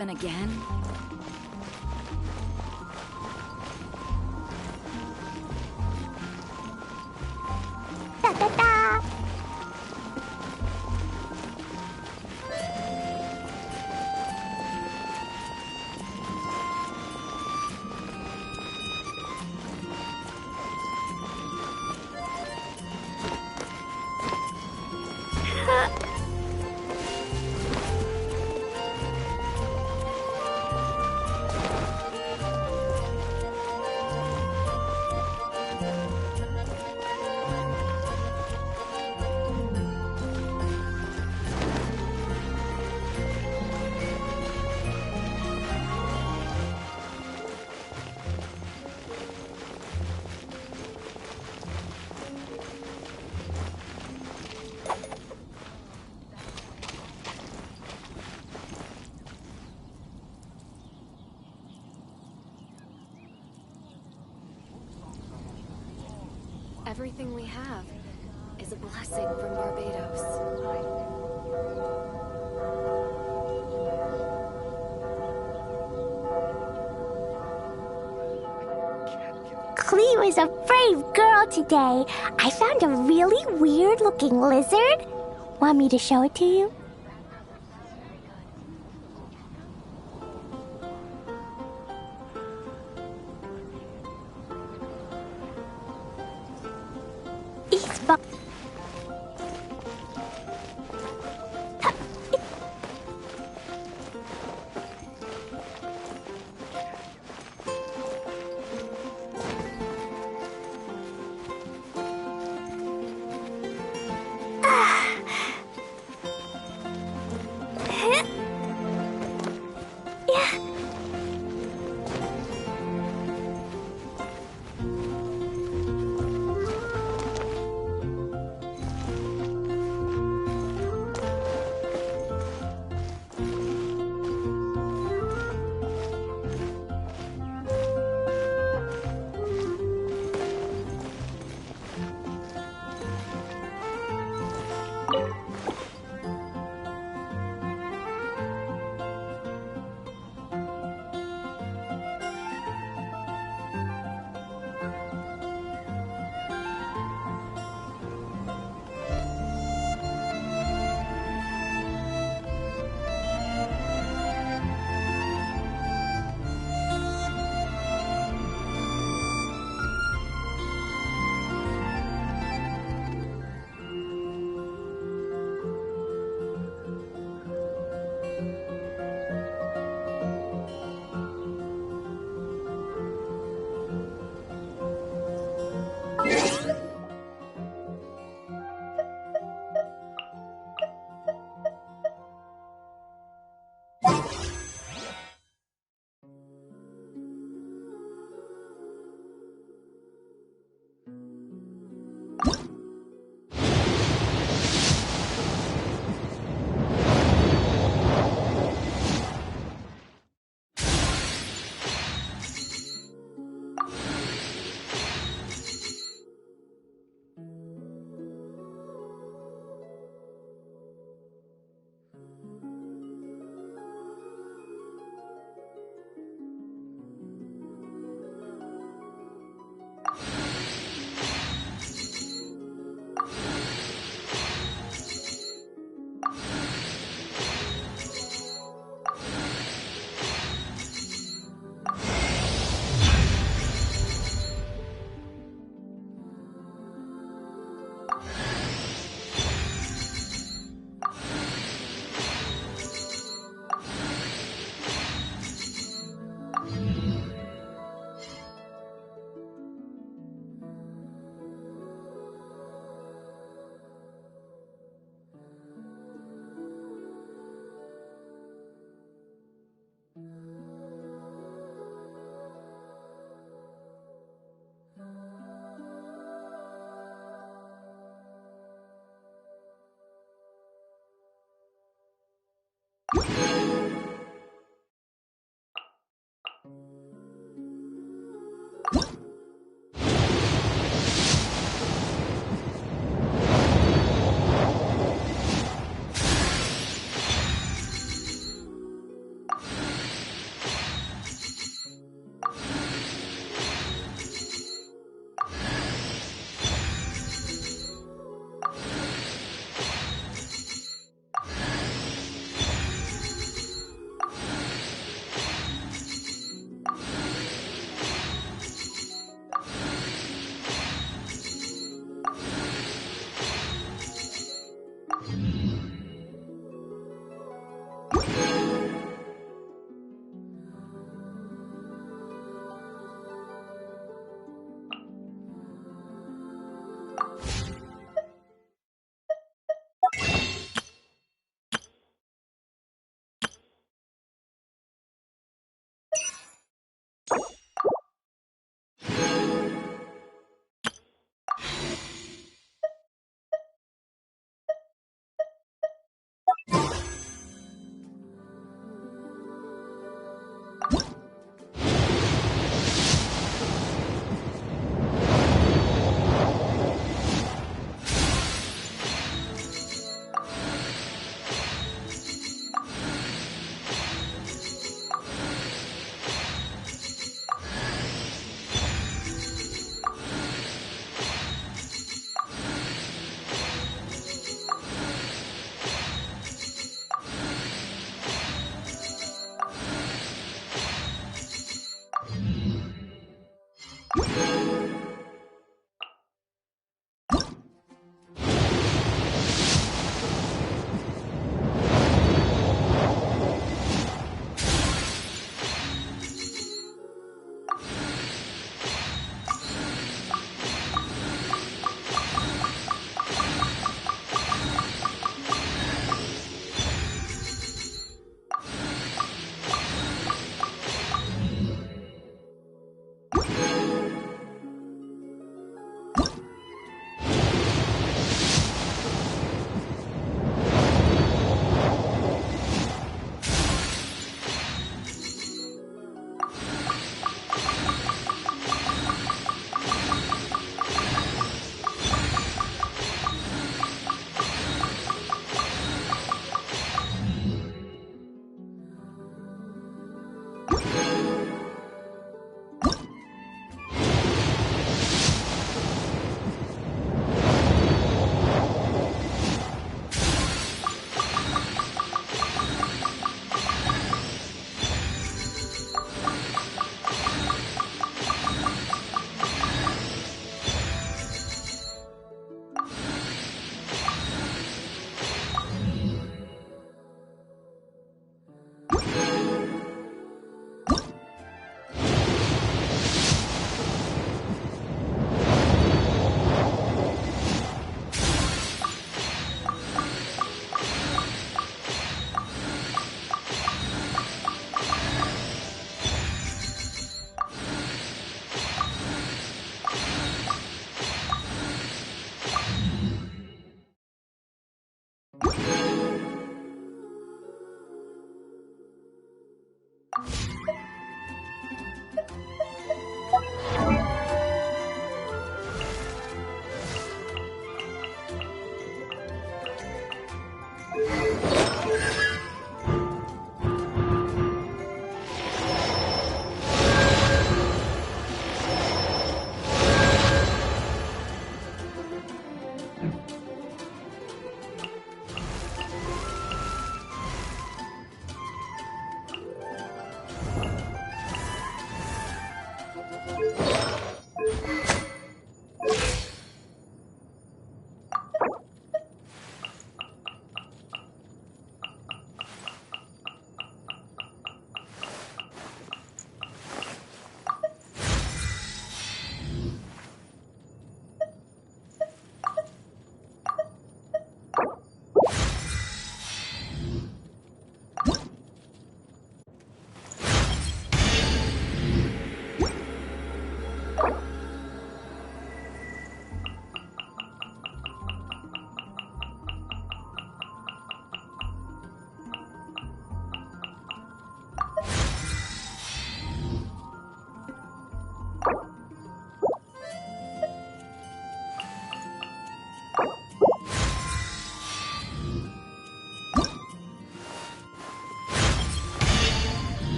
And again? Da da da! Everything we have is a blessing from Barbados. Cleo is a brave girl today. I found a really weird-looking lizard. Want me to show it to you? He's fun.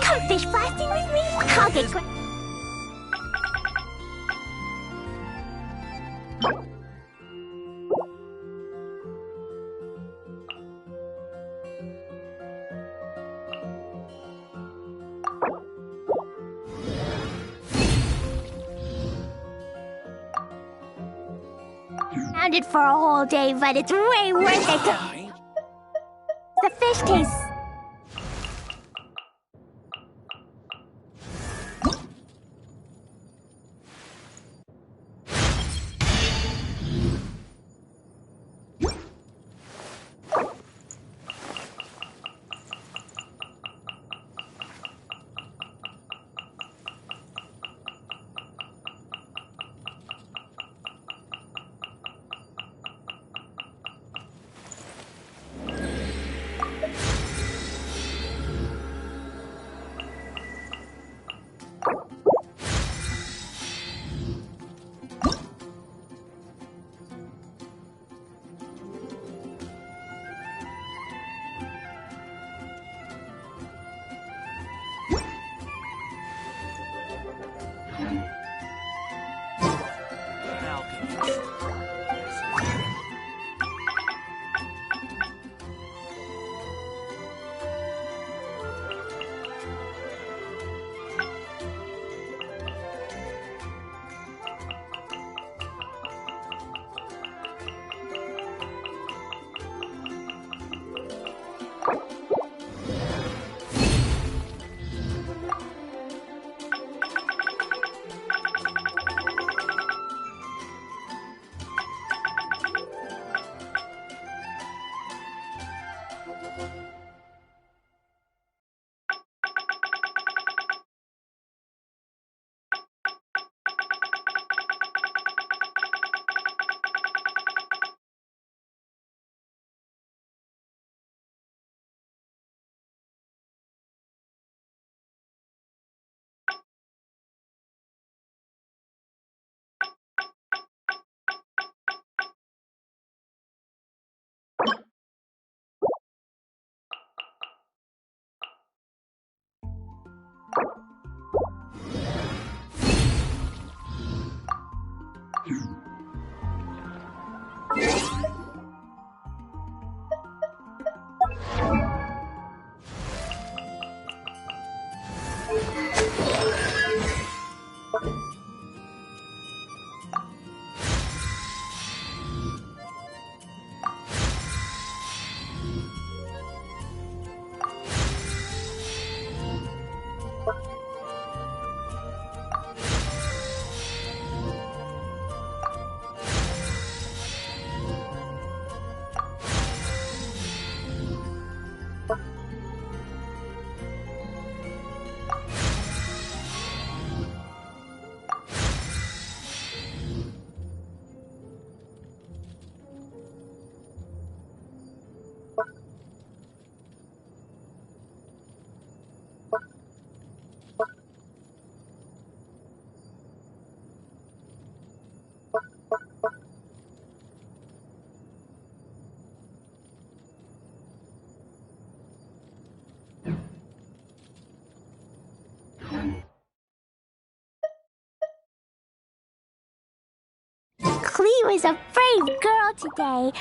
Come fish blasting with me? I'll get quick. It for a whole day, but it's way worth it. The fish tastes. Cleo is a brave girl today.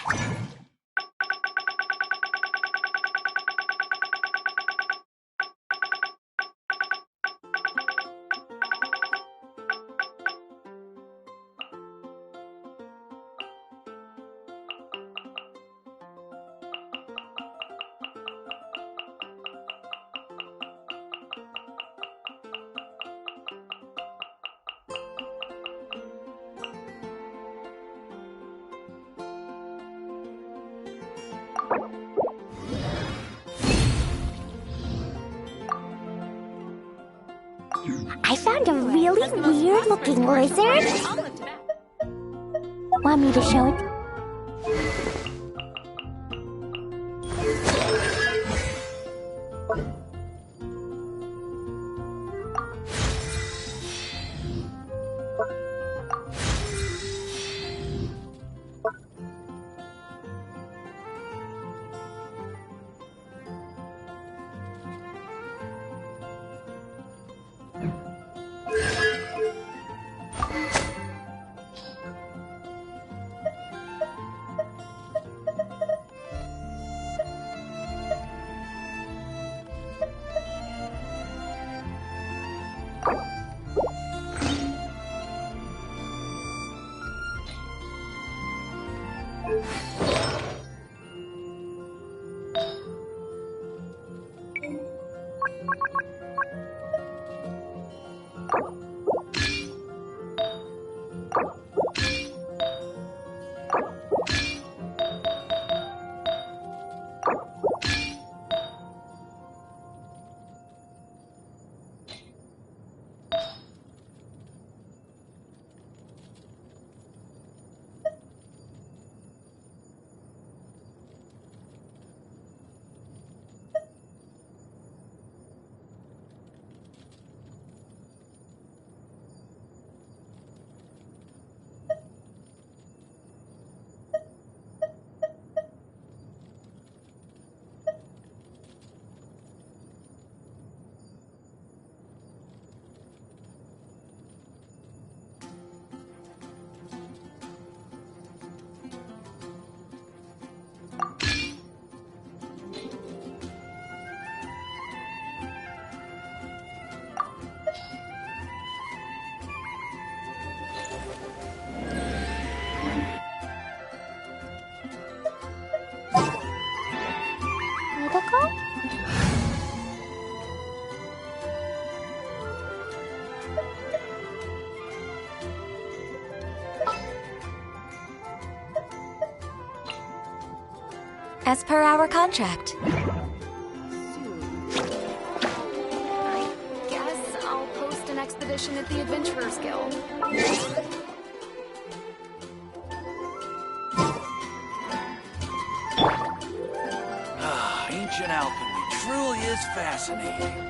I found a really weird-looking lizard. Want me to show it? 어디다 가? As per our contract. I guess I'll post an expedition at the Adventurers Guild. Ancient alchemy truly is fascinating.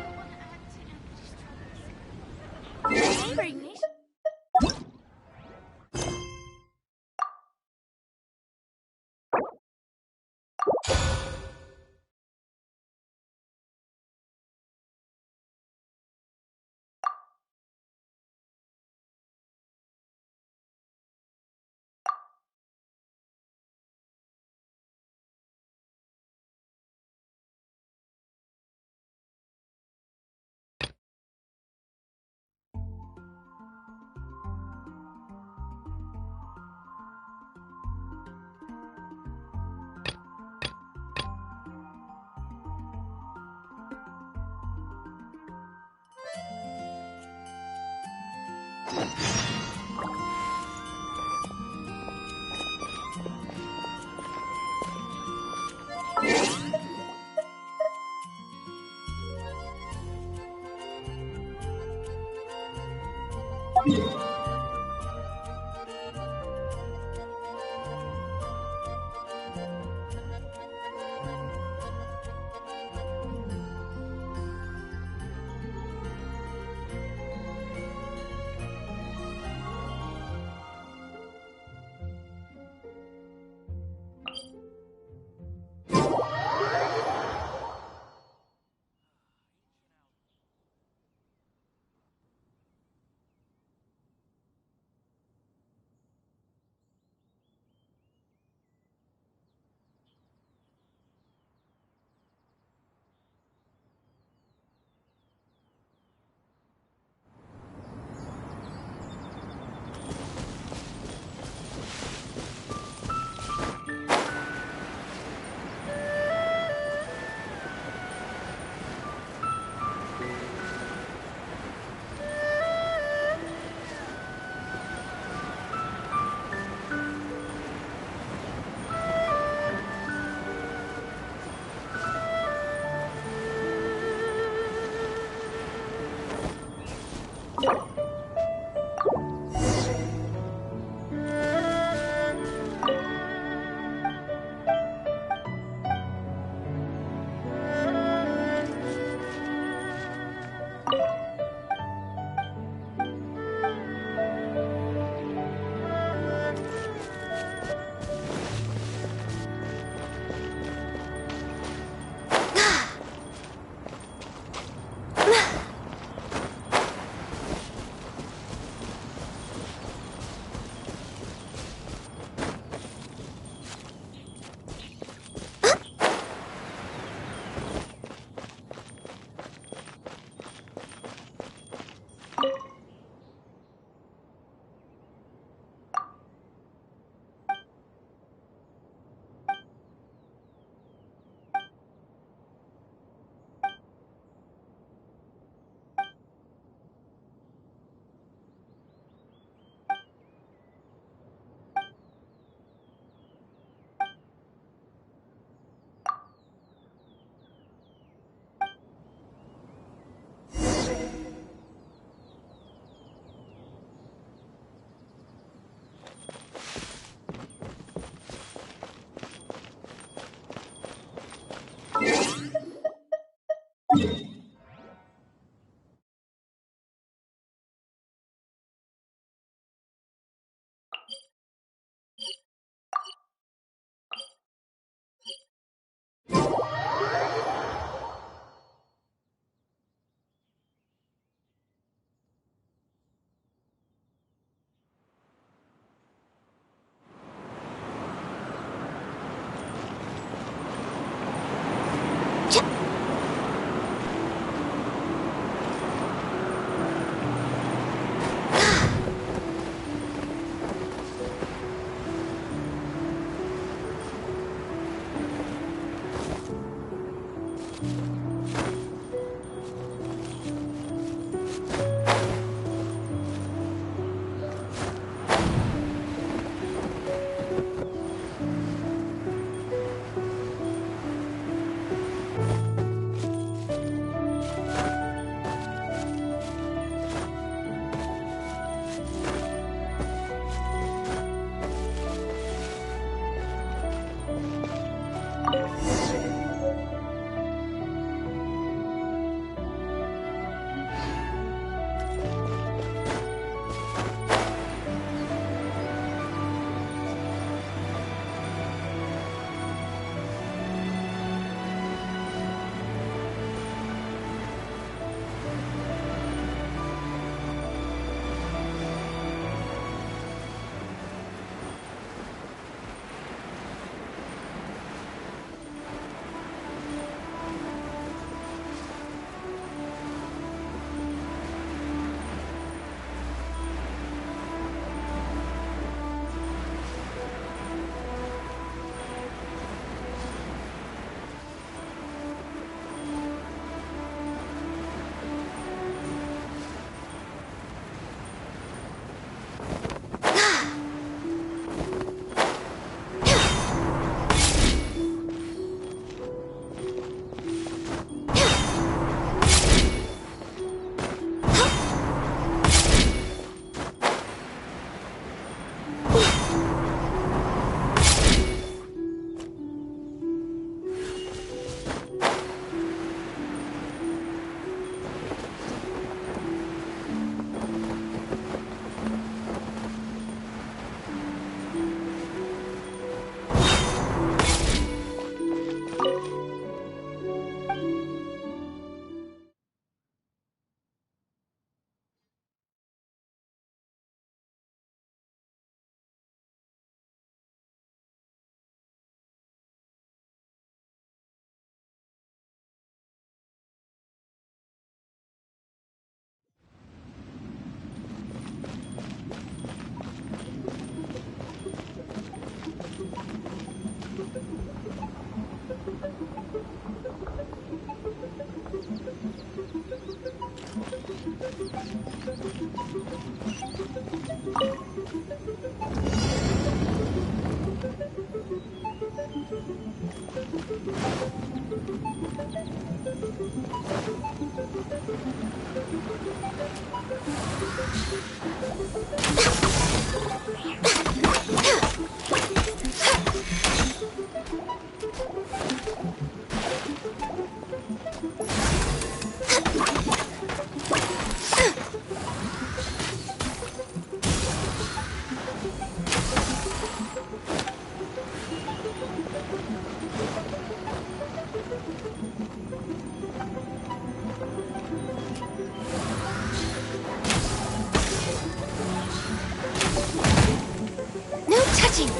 watching.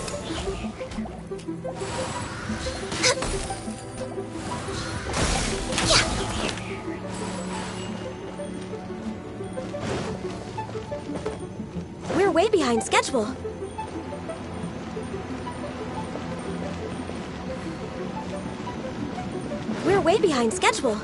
We're way behind schedule. We're way behind schedule.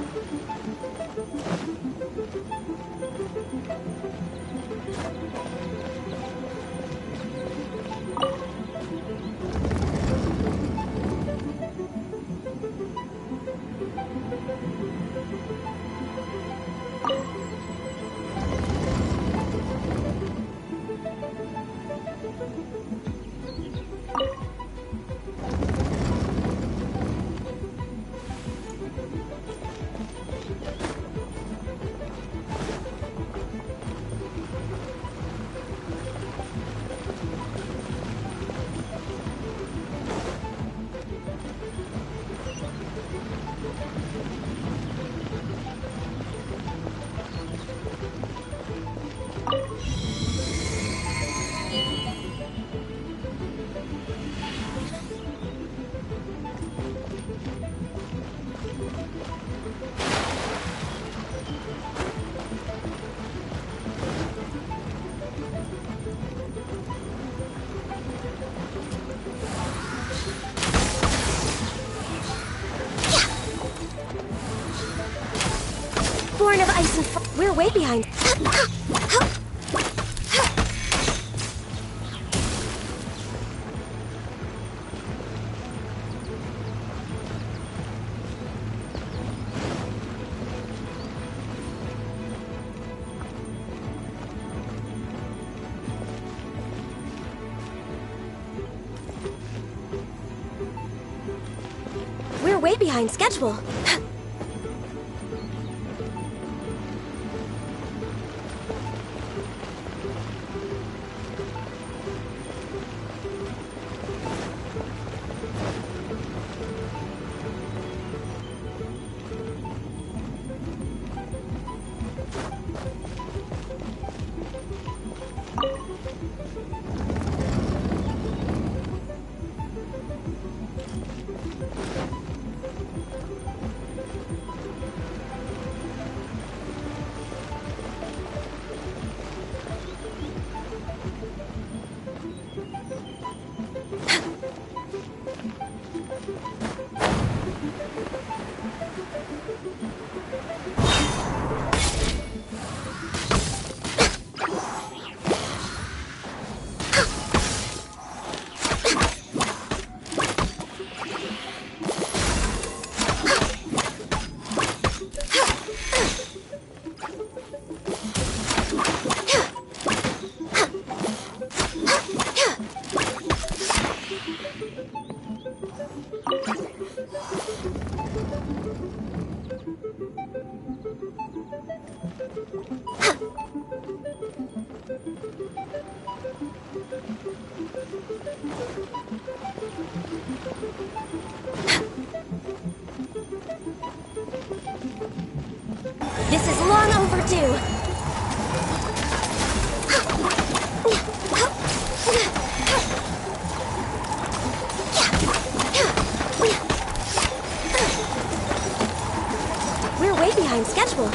Born of ice and fire. We're way behind. We're way behind schedule. This is long overdue. We're way behind schedule.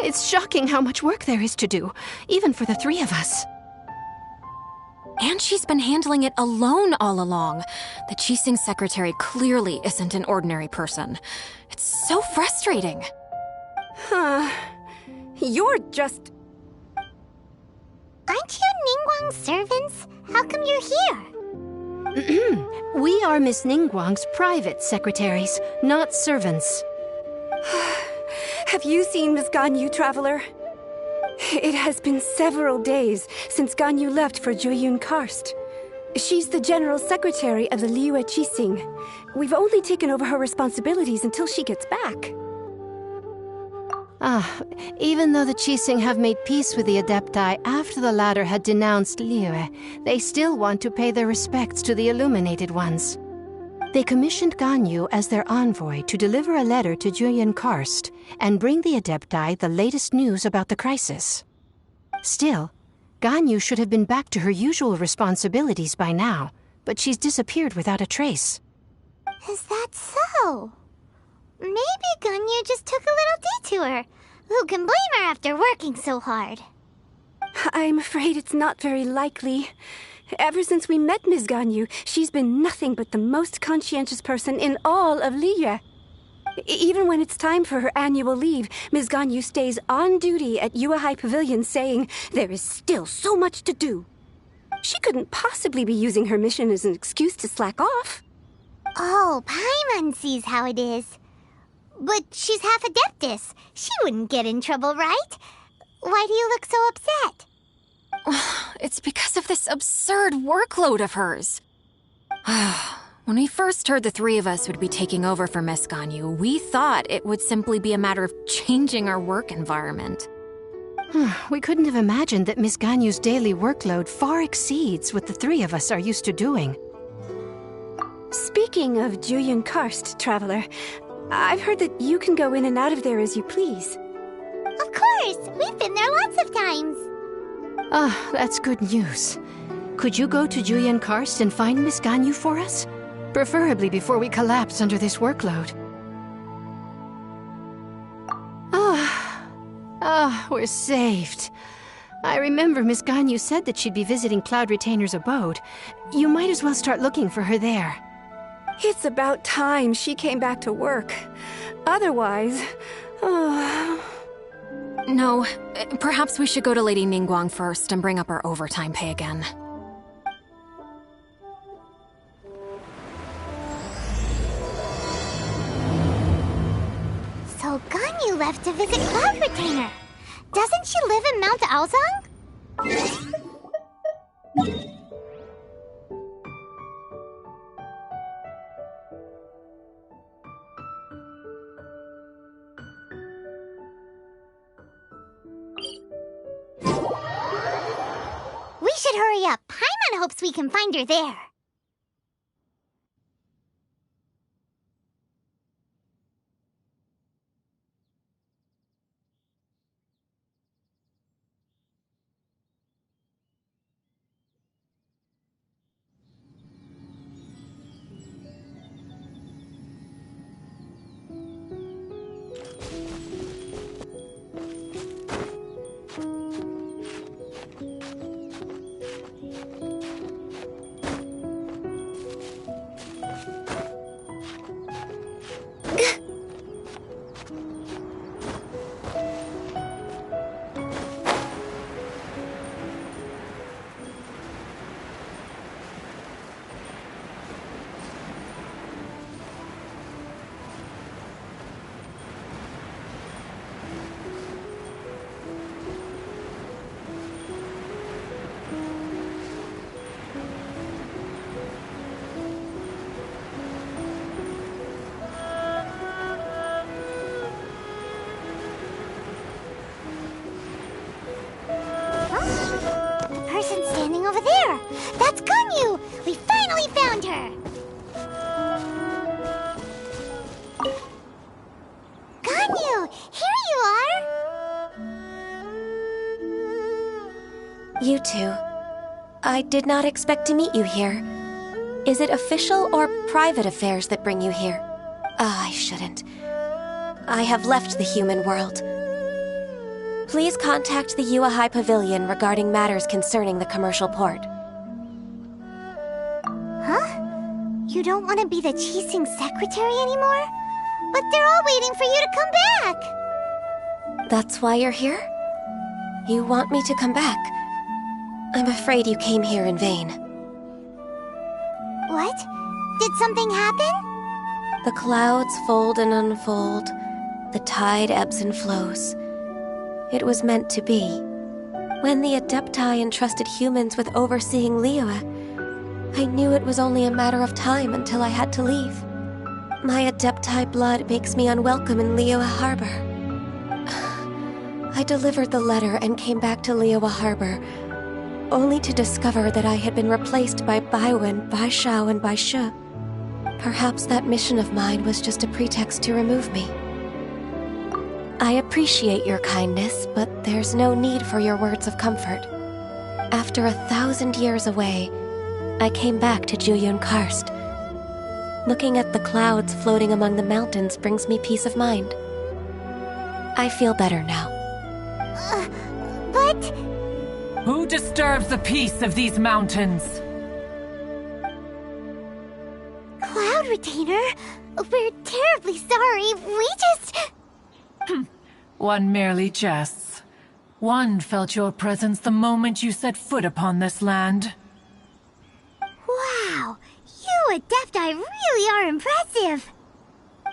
It's shocking how much work there is to do, even for the three of us. And she's been handling it alone all along. The Qixing secretary clearly isn't an ordinary person. It's so frustrating. You're just... Aren't you Ningguang's servants? How come you're here? We are Miss Ningguang's private secretaries, not servants. Have you seen Miss Ganyu, Traveler? It has been several days since Ganyu left for Jueyun Karst. She's the general secretary of the Liyue Qixing. We've only taken over her responsibilities until she gets back. Even though the Qixing have made peace with the Adepti after the latter had denounced Liyue, they still want to pay their respects to the Illuminated Ones. They commissioned Ganyu as their envoy to deliver a letter to Jueyun Karst and bring the Adepti the latest news about the crisis. Still, Ganyu should have been back to her usual responsibilities by now, but she's disappeared without a trace. Is that so? Maybe Ganyu just took a little detour. Who can blame her after working so hard? I'm afraid it's not very likely. Ever since we met Ms. Ganyu, she's been nothing but the most conscientious person in all of Liyue. Even when it's time for her annual leave, Ms. Ganyu stays on duty at Yuehai Pavilion saying there is still so much to do. She couldn't possibly be using her mission as an excuse to slack off. Oh, Paimon sees how it is. But she's half Adeptus. She wouldn't get in trouble, right? Why do you look so upset? It's because of this absurd workload of hers. When we first heard the three of us would be taking over for Miss Ganyu, we thought it would simply be a matter of changing our work environment. We couldn't have imagined that Miss Ganyu's daily workload far exceeds what the three of us are used to doing. Speaking of Jueyun Karst, Traveler, I've heard that you can go in and out of there as you please. Of course! We've been there lots of times. That's good news. Could you go to Jueyun Karst and find Miss Ganyu for us? Preferably before we collapse under this workload. We're saved. I remember Miss Ganyu said that she'd be visiting Cloud Retainer's abode. You might as well start looking for her there. It's about time she came back to work. Otherwise... No, perhaps we should go to Lady Ningguang first and bring up our overtime pay again. So Ganyu left to visit Cloud Retainer. Doesn't she live in Mount Aozang? We should hurry up. Paimon hopes we can find her there. That's Ganyu! We finally found her! Ganyu! Here you are! You two. I did not expect to meet you here. Is it official or private affairs that bring you here? I shouldn't. I have left the human world. Please contact the Yuehai Pavilion regarding matters concerning the commercial port. Huh? You don't want to be the Qixing secretary anymore? But they're all waiting for you to come back! That's why you're here? You want me to come back? I'm afraid you came here in vain. What? Did something happen? The clouds fold and unfold. The tide ebbs and flows. It was meant to be. When the Adepti entrusted humans with overseeing Liyue, I knew it was only a matter of time until I had to leave. My Adepti blood makes me unwelcome in Liyue Harbor. I delivered the letter and came back to Liyue Harbor, only to discover that I had been replaced by Baiwen, Baishao, and Baishu. Perhaps that mission of mine was just a pretext to remove me. I appreciate your kindness, but there's no need for your words of comfort. After 1,000 years away, I came back to Juyun Karst. Looking at the clouds floating among the mountains brings me peace of mind. I feel better now. But... Who disturbs the peace of these mountains? Cloud Retainer, we're terribly sorry. We just... One merely jests. One felt your presence the moment you set foot upon this land. Wow, you Adepti really are impressive.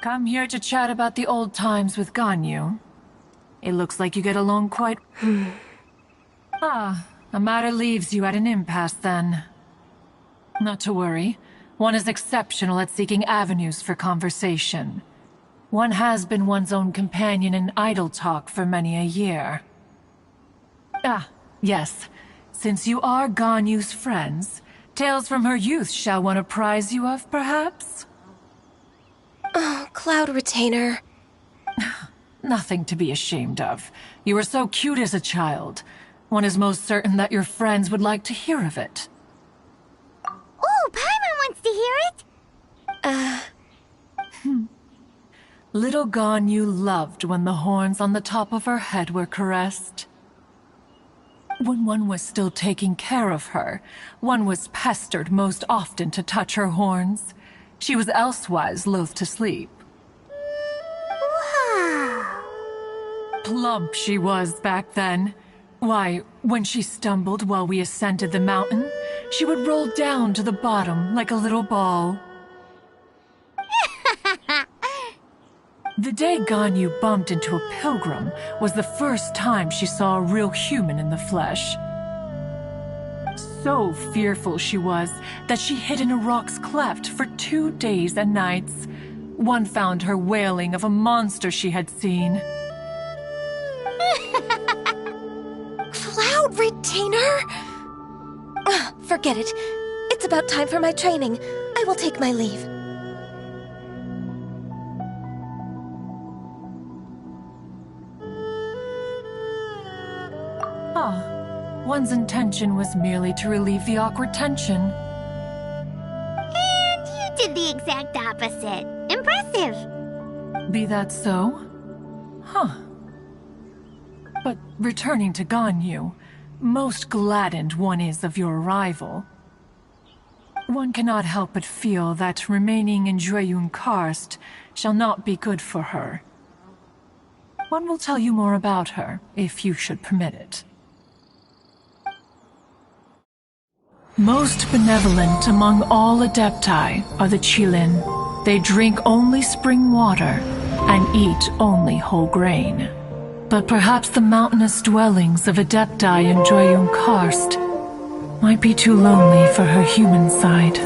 Come here to chat about the old times with Ganyu. It looks like you get along quite... a matter leaves you at an impasse then. Not to worry. One is exceptional at seeking avenues for conversation. One has been one's own companion in idle talk for many a year. Yes. Since you are Ganyu's friends, tales from her youth shall one apprise you of, perhaps? Oh, Cloud Retainer. Nothing to be ashamed of. You were so cute as a child. One is most certain that your friends would like to hear of it. Oh, Paimon wants to hear it! Little Ganyu loved when the horns on the top of her head were caressed. When one was still taking care of her, one was pestered most often to touch her horns. She was elsewise loath to sleep. Wow. Plump she was back then. Why, when she stumbled while we ascended the mountain, she would roll down to the bottom like a little ball. The day Ganyu bumped into a pilgrim was the first time she saw a real human in the flesh. So fearful she was that she hid in a rock's cleft for 2 days and nights. One found her wailing of a monster she had seen. Cloud Retainer? Forget it. It's about time for my training. I will take my leave. One's intention was merely to relieve the awkward tension. And you did the exact opposite. Impressive. Be that so? But returning to Ganyu, most gladdened one is of your arrival. One cannot help but feel that remaining in Juyun Karst shall not be good for her. One will tell you more about her, if you should permit it. Most benevolent among all Adepti are the Qilin. They drink only spring water and eat only whole grain. But perhaps the mountainous dwellings of Adepti in Juyun Karst might be too lonely for her human side.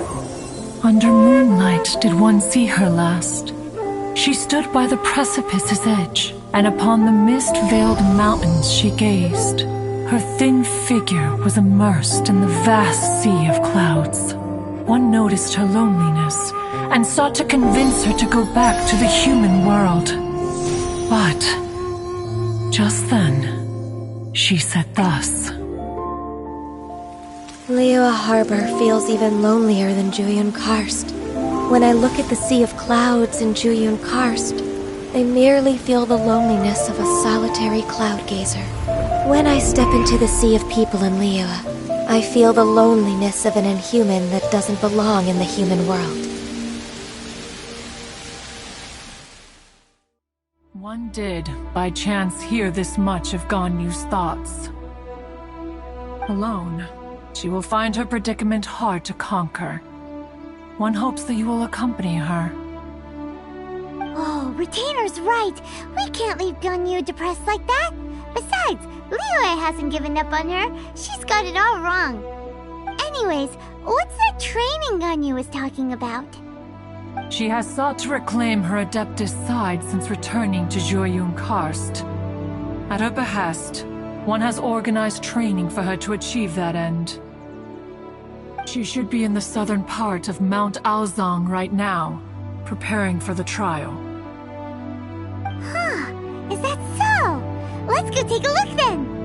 Under moonlight did one see her last. She stood by the precipice's edge, and upon the mist-veiled mountains she gazed, Her thin figure was immersed in the vast sea of clouds. One noticed her loneliness and sought to convince her to go back to the human world. But just then, she said thus. Liyue Harbor feels even lonelier than Jueyun Karst. When I look at the sea of clouds in Jueyun Karst, I merely feel the loneliness of a solitary cloud gazer. When I step into the sea of people in Liyue, I feel the loneliness of an inhuman that doesn't belong in the human world. One did, by chance, hear this much of Ganyu's thoughts. Alone, she will find her predicament hard to conquer. One hopes that you will accompany her. Oh, Retainer's right. We can't leave Ganyu depressed like that. Besides, Liyue hasn't given up on her. She's got it all wrong. Anyways, what's that training Ganyu was talking about? She has sought to reclaim her Adeptus side since returning to Jueyun Karst. At her behest, one has organized training for her to achieve that end. She should be in the southern part of Mount Aozang right now, preparing for the trial. Huh, is that so? Let's go take a look then!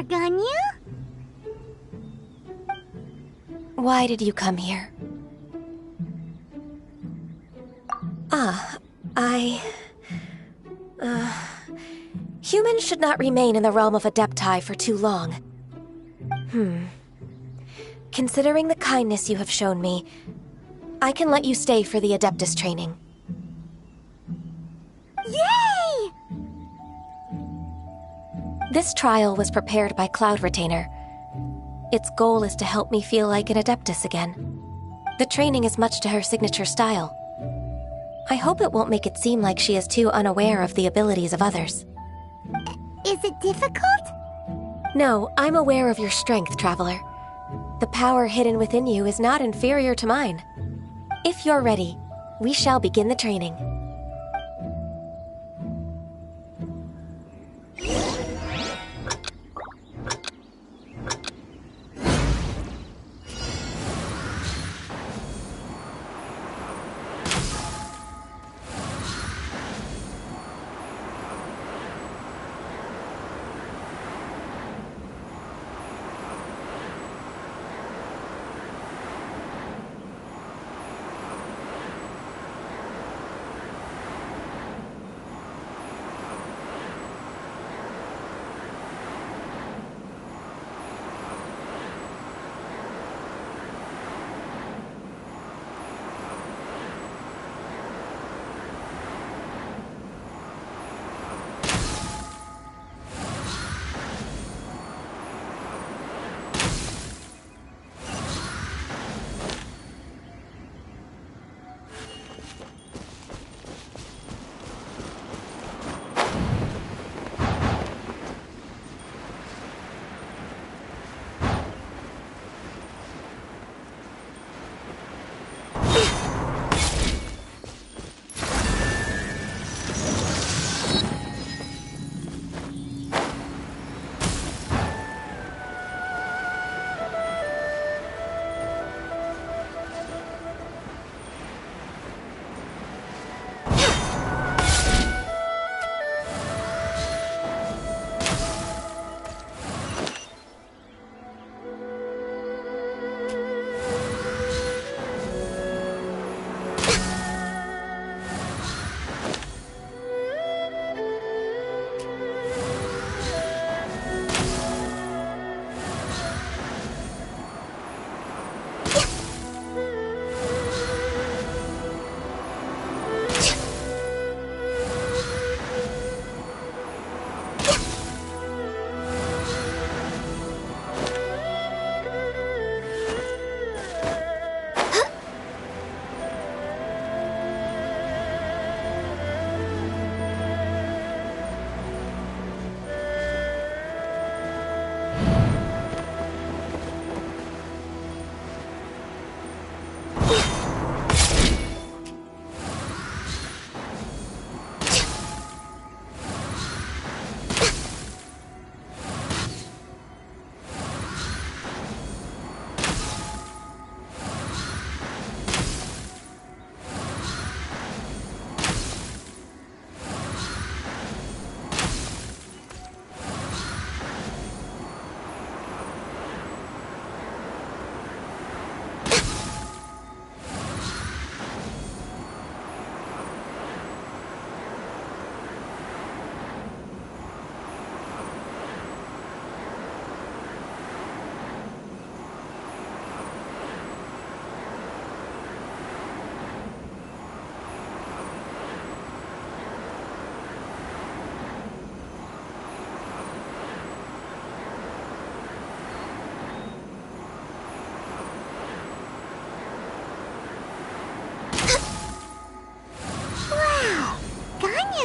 Ganyu? Why did you come here? Humans should not remain in the realm of Adepti for too long. Considering the kindness you have shown me, I can let you stay for the Adeptus training. Yay! This trial was prepared by Cloud Retainer. Its goal is to help me feel like an Adeptus again. The training is much to her signature style. I hope it won't make it seem like she is too unaware of the abilities of others. Is it difficult? No, I'm aware of your strength, Traveler. The power hidden within you is not inferior to mine. If you're ready, we shall begin the training.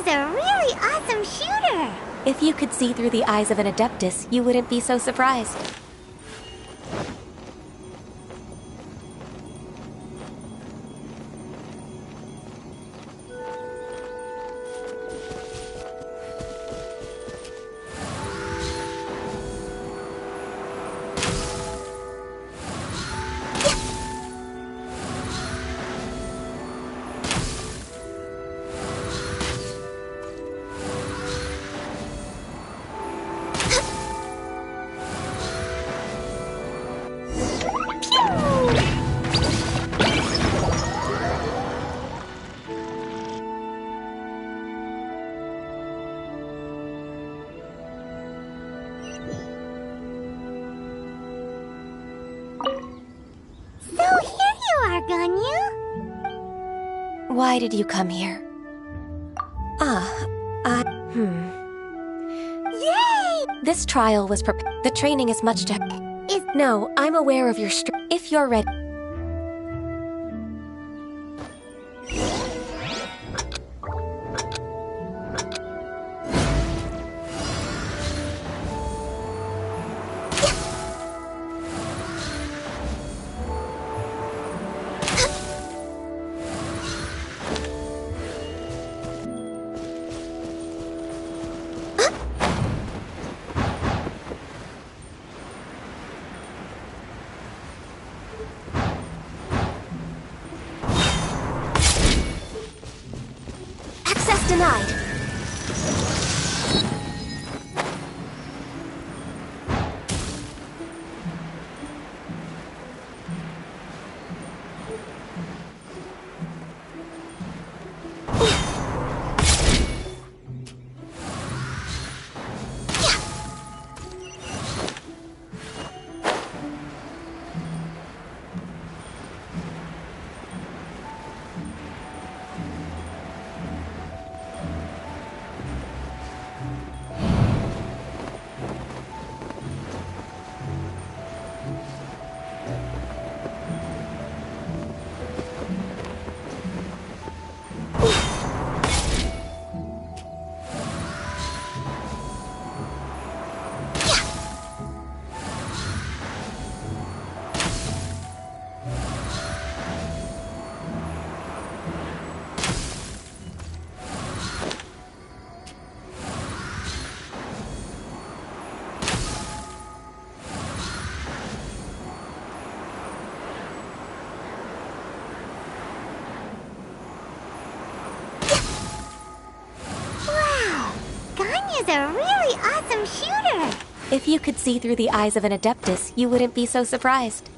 Ganyu's a really awesome shooter! If you could see through the eyes of an Adeptus, you wouldn't be so surprised. So here you are, Ganyu! Why did you come here? Yay! This trial was the training is much to... No, I'm aware of your if you're ready... Access denied. Ganyu's a really awesome shooter! If you could see through the eyes of an Adeptus, you wouldn't be so surprised.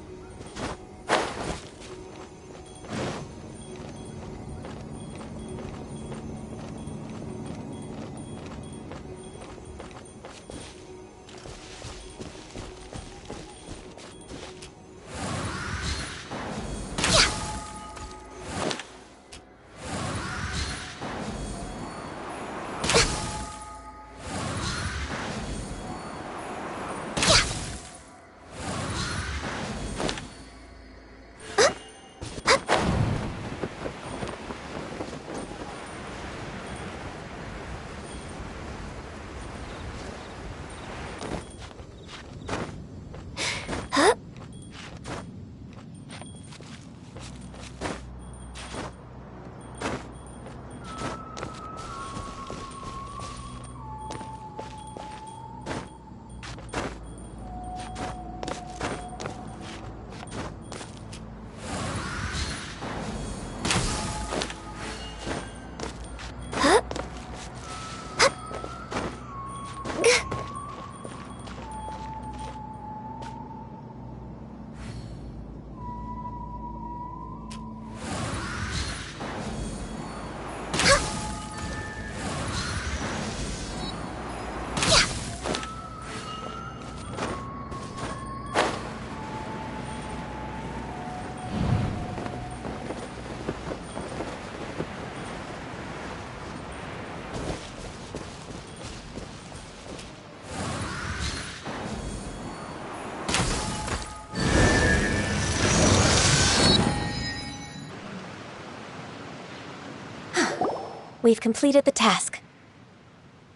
We've completed the task.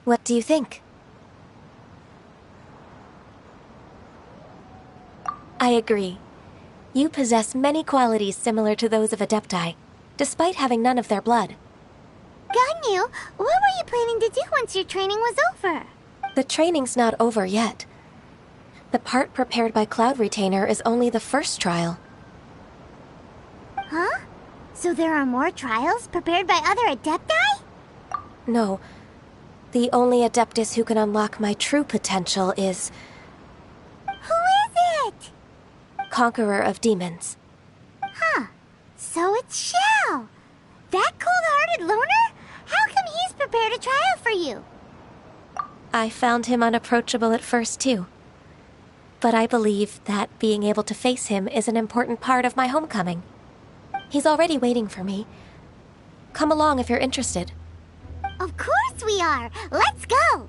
What do you think? I agree. You possess many qualities similar to those of Adepti, despite having none of their blood. Ganyu, what were you planning to do once your training was over? The training's not over yet. The part prepared by Cloud Retainer is only the first trial. Huh? So there are more trials prepared by other Adepti? No. The only Adeptus who can unlock my true potential is... Who is it? Conqueror of Demons. Huh. So it's Shao. That cold-hearted loner? How come he's prepared a trial for you? I found him unapproachable at first, too. But I believe that being able to face him is an important part of my homecoming. He's already waiting for me. Come along if you're interested. Of course we are! Let's go!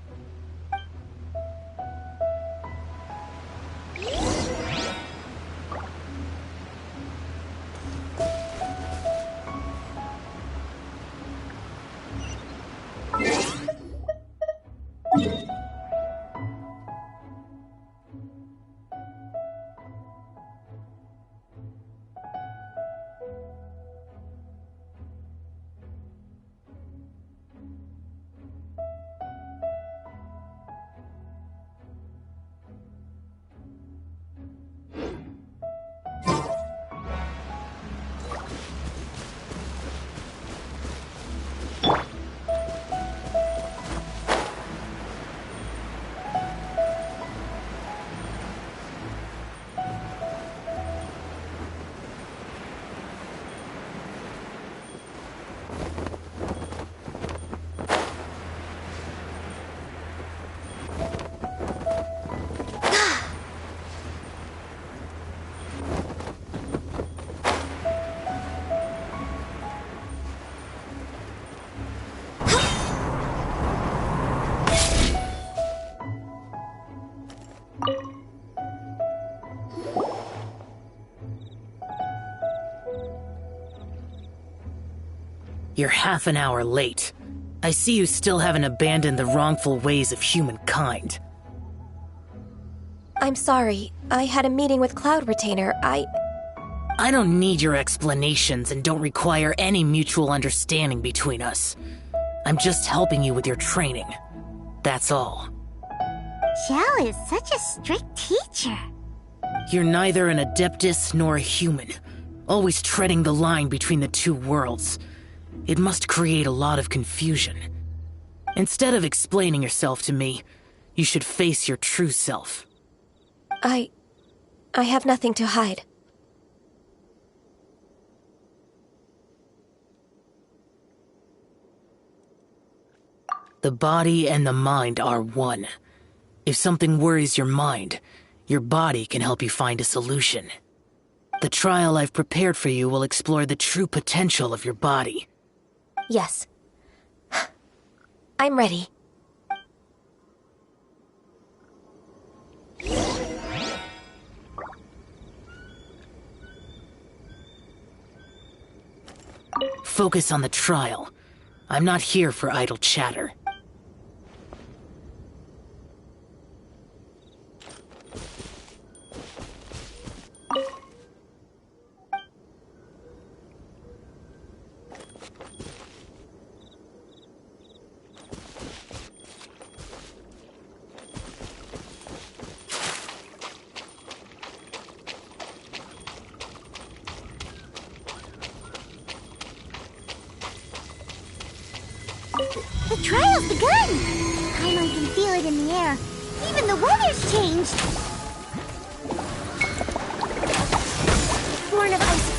You're half an hour late. I see you still haven't abandoned the wrongful ways of humankind. I'm sorry. I had a meeting with Cloud Retainer. I don't need your explanations and don't require any mutual understanding between us. I'm just helping you with your training. That's all. Xiao is such a strict teacher. You're neither an Adeptus nor a human, always treading the line between the two worlds. It must create a lot of confusion. Instead of explaining yourself to me, you should face your true self. I have nothing to hide. The body and the mind are one. If something worries your mind, your body can help you find a solution. The trial I've prepared for you will explore the true potential of your body. Yes. I'm ready. Focus on the trial. I'm not here for idle chatter. The trial's begun! Paimon can feel it in the air. Even the weather's changed. Born of ice.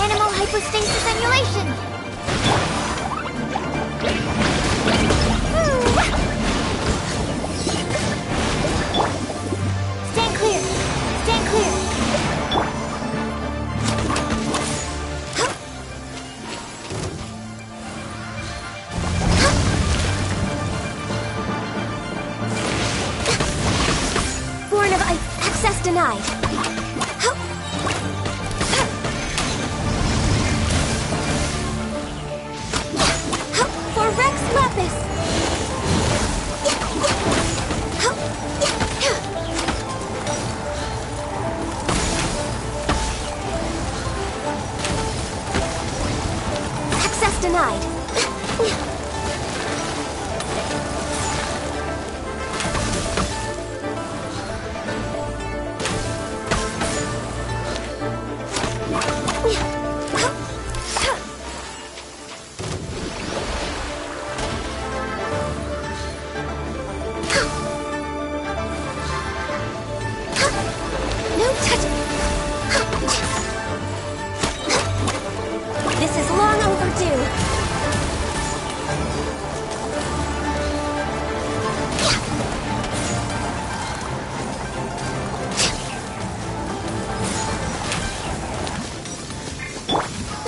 Animal hypostasis emulation. Stand clear. Stand clear. Born of ice. Access denied. Access denied. No touch. This is long overdue.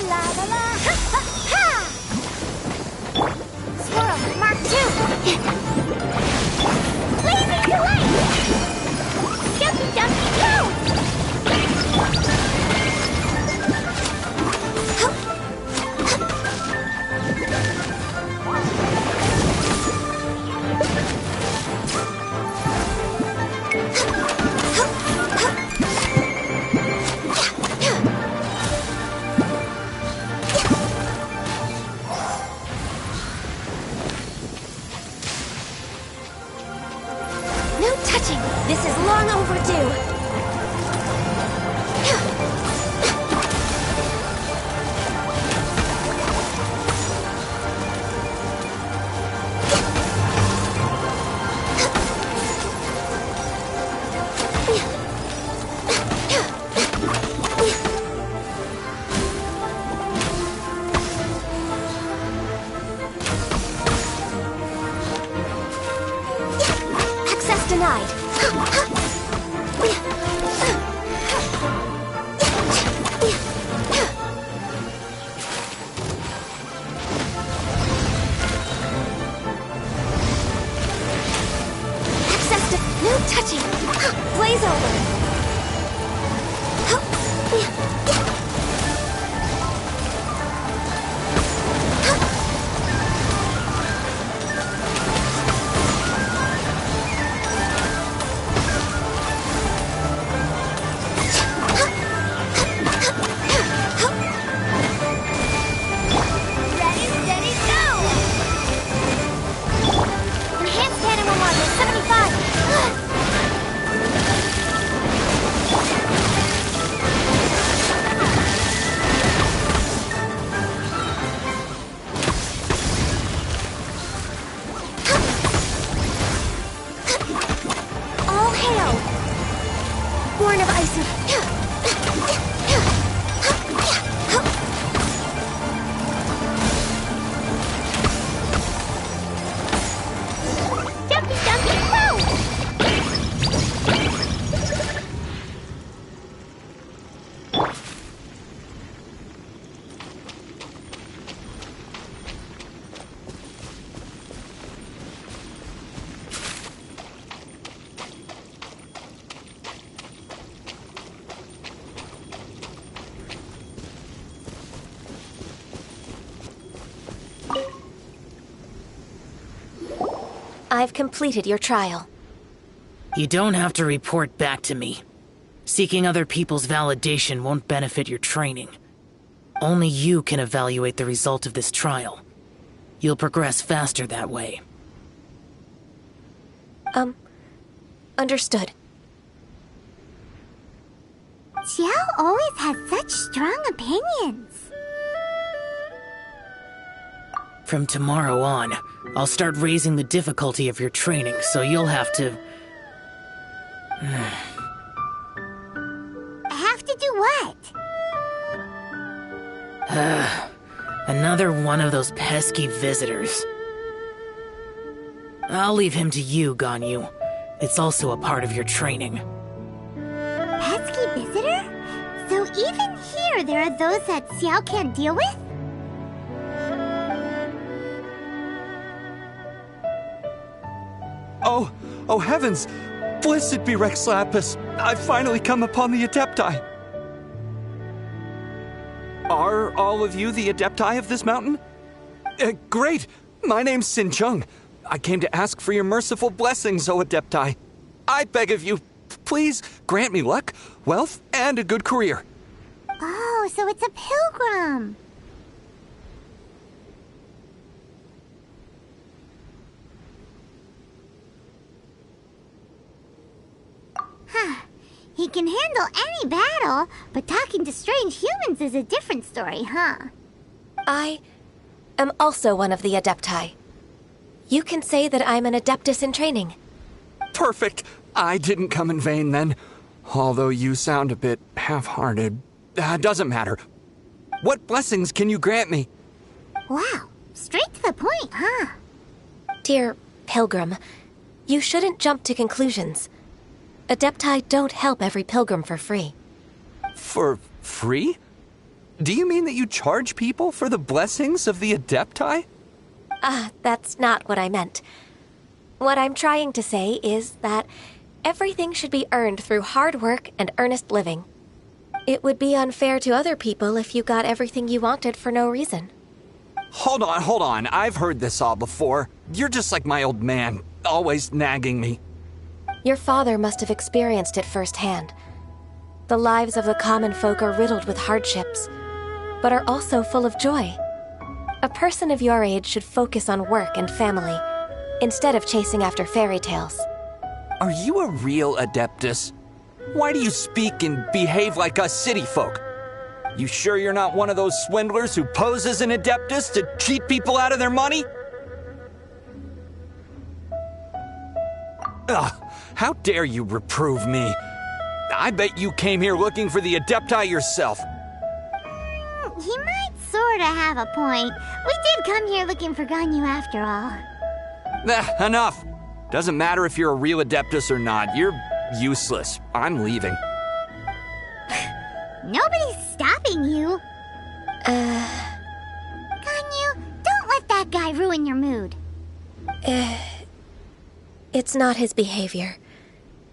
La la la! Ha ha ha! Swirl, Mark 2! Blazing delight! Dumpy Dumpy go! No touching. This is long overdue. Access denied. No touching! Blaze over! Ready, steady, go! Enhanced animal module 75! All hail! Born of ice and... Dumpy Dumpy go! I've completed your trial. You don't have to report back to me. Seeking other people's validation won't benefit your training. Only you can evaluate the result of this trial. You'll progress faster that way. Understood. Xiao always has such strong opinions. From tomorrow on, I'll start raising the difficulty of your training, so you'll have to... Have to do what? Another one of those pesky visitors. I'll leave him to you, Ganyu. It's also a part of your training. Pesky visitor? So even here there are those that Xiao can't deal with? Oh heavens! Blessed be Rex Lapis! I've finally come upon the Adepti! Are all of you the Adepti of this mountain? Great! My name's Sin Chung. I came to ask for your merciful blessings, O Adepti. I beg of you, please grant me luck, wealth, and a good career. Oh, so it's a pilgrim. can handle any battle, but talking to strange humans is a different story, huh? I am also one of the Adepti. You can say that I'm an Adeptus in training. Perfect. I didn't come in vain then. Although you sound a bit half-hearted. Doesn't matter. What blessings can you grant me? Wow, straight to the point, huh? Dear Pilgrim, you shouldn't jump to conclusions. Adepti don't help every pilgrim for free. For free? Do you mean that you charge people for the blessings of the Adepti? That's not what I meant. What I'm trying to say is that everything should be earned through hard work and earnest living. It would be unfair to other people if you got everything you wanted for no reason. Hold on. I've heard this all before. You're just like my old man, always nagging me. Your father must have experienced it firsthand. The lives of the common folk are riddled with hardships, but are also full of joy. A person of your age should focus on work and family, instead of chasing after fairy tales. Are you a real Adeptus? Why do you speak and behave like us city folk? You sure you're not one of those swindlers who pose as an Adeptus to cheat people out of their money? Ugh, how dare you reprove me? I bet you came here looking for the Adepti yourself. He might sorta have a point. We did come here looking for Ganyu after all. Enough. Doesn't matter if you're a real Adeptus or not. You're useless. I'm leaving. Nobody's stopping you. Ganyu, don't let that guy ruin your mood. It's not his behavior.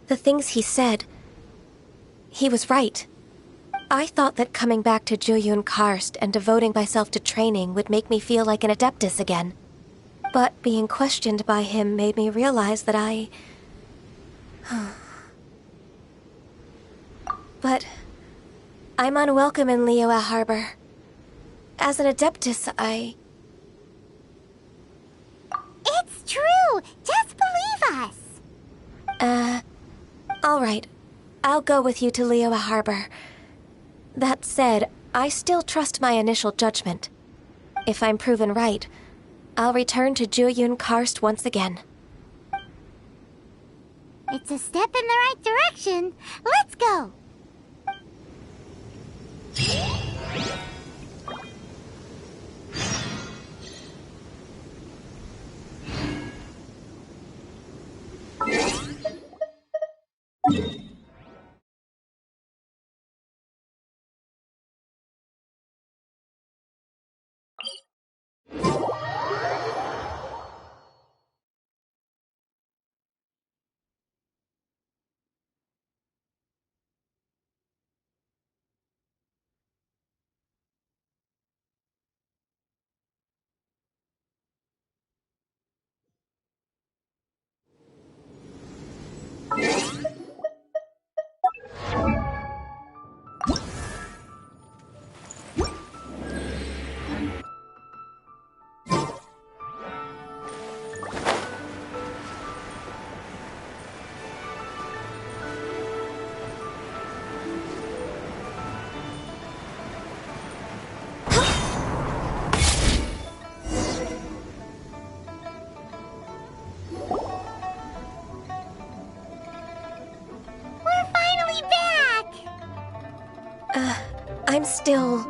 The things he said... He was right. I thought that coming back to Jueyun Karst and devoting myself to training would make me feel like an Adeptus again. But being questioned by him made me realize that I... But... I'm unwelcome in Liyue Harbor. As an Adeptus, It's true! Just believe us! Alright. I'll go with you to Liyue Harbor. That said, I still trust my initial judgment. If I'm proven right, I'll return to Jueyun Karst once again. It's a step in the right direction. Let's go! I'm still...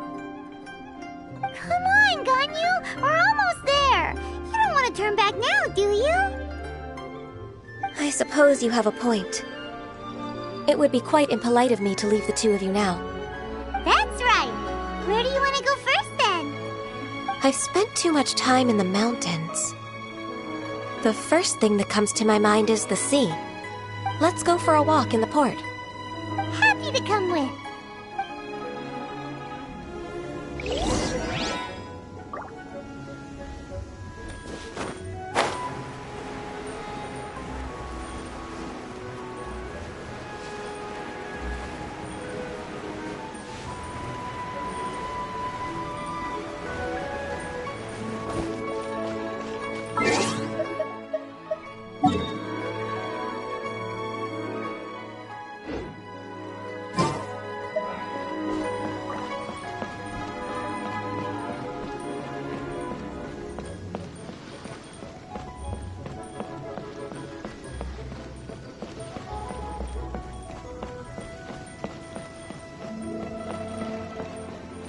Come on, Ganyu! We're almost there! You don't want to turn back now, do you? I suppose you have a point. It would be quite impolite of me to leave the two of you now. That's right! Where do you want to go first, then? I've spent too much time in the mountains. The first thing that comes to my mind is the sea. Let's go for a walk in the port. Happy to come with.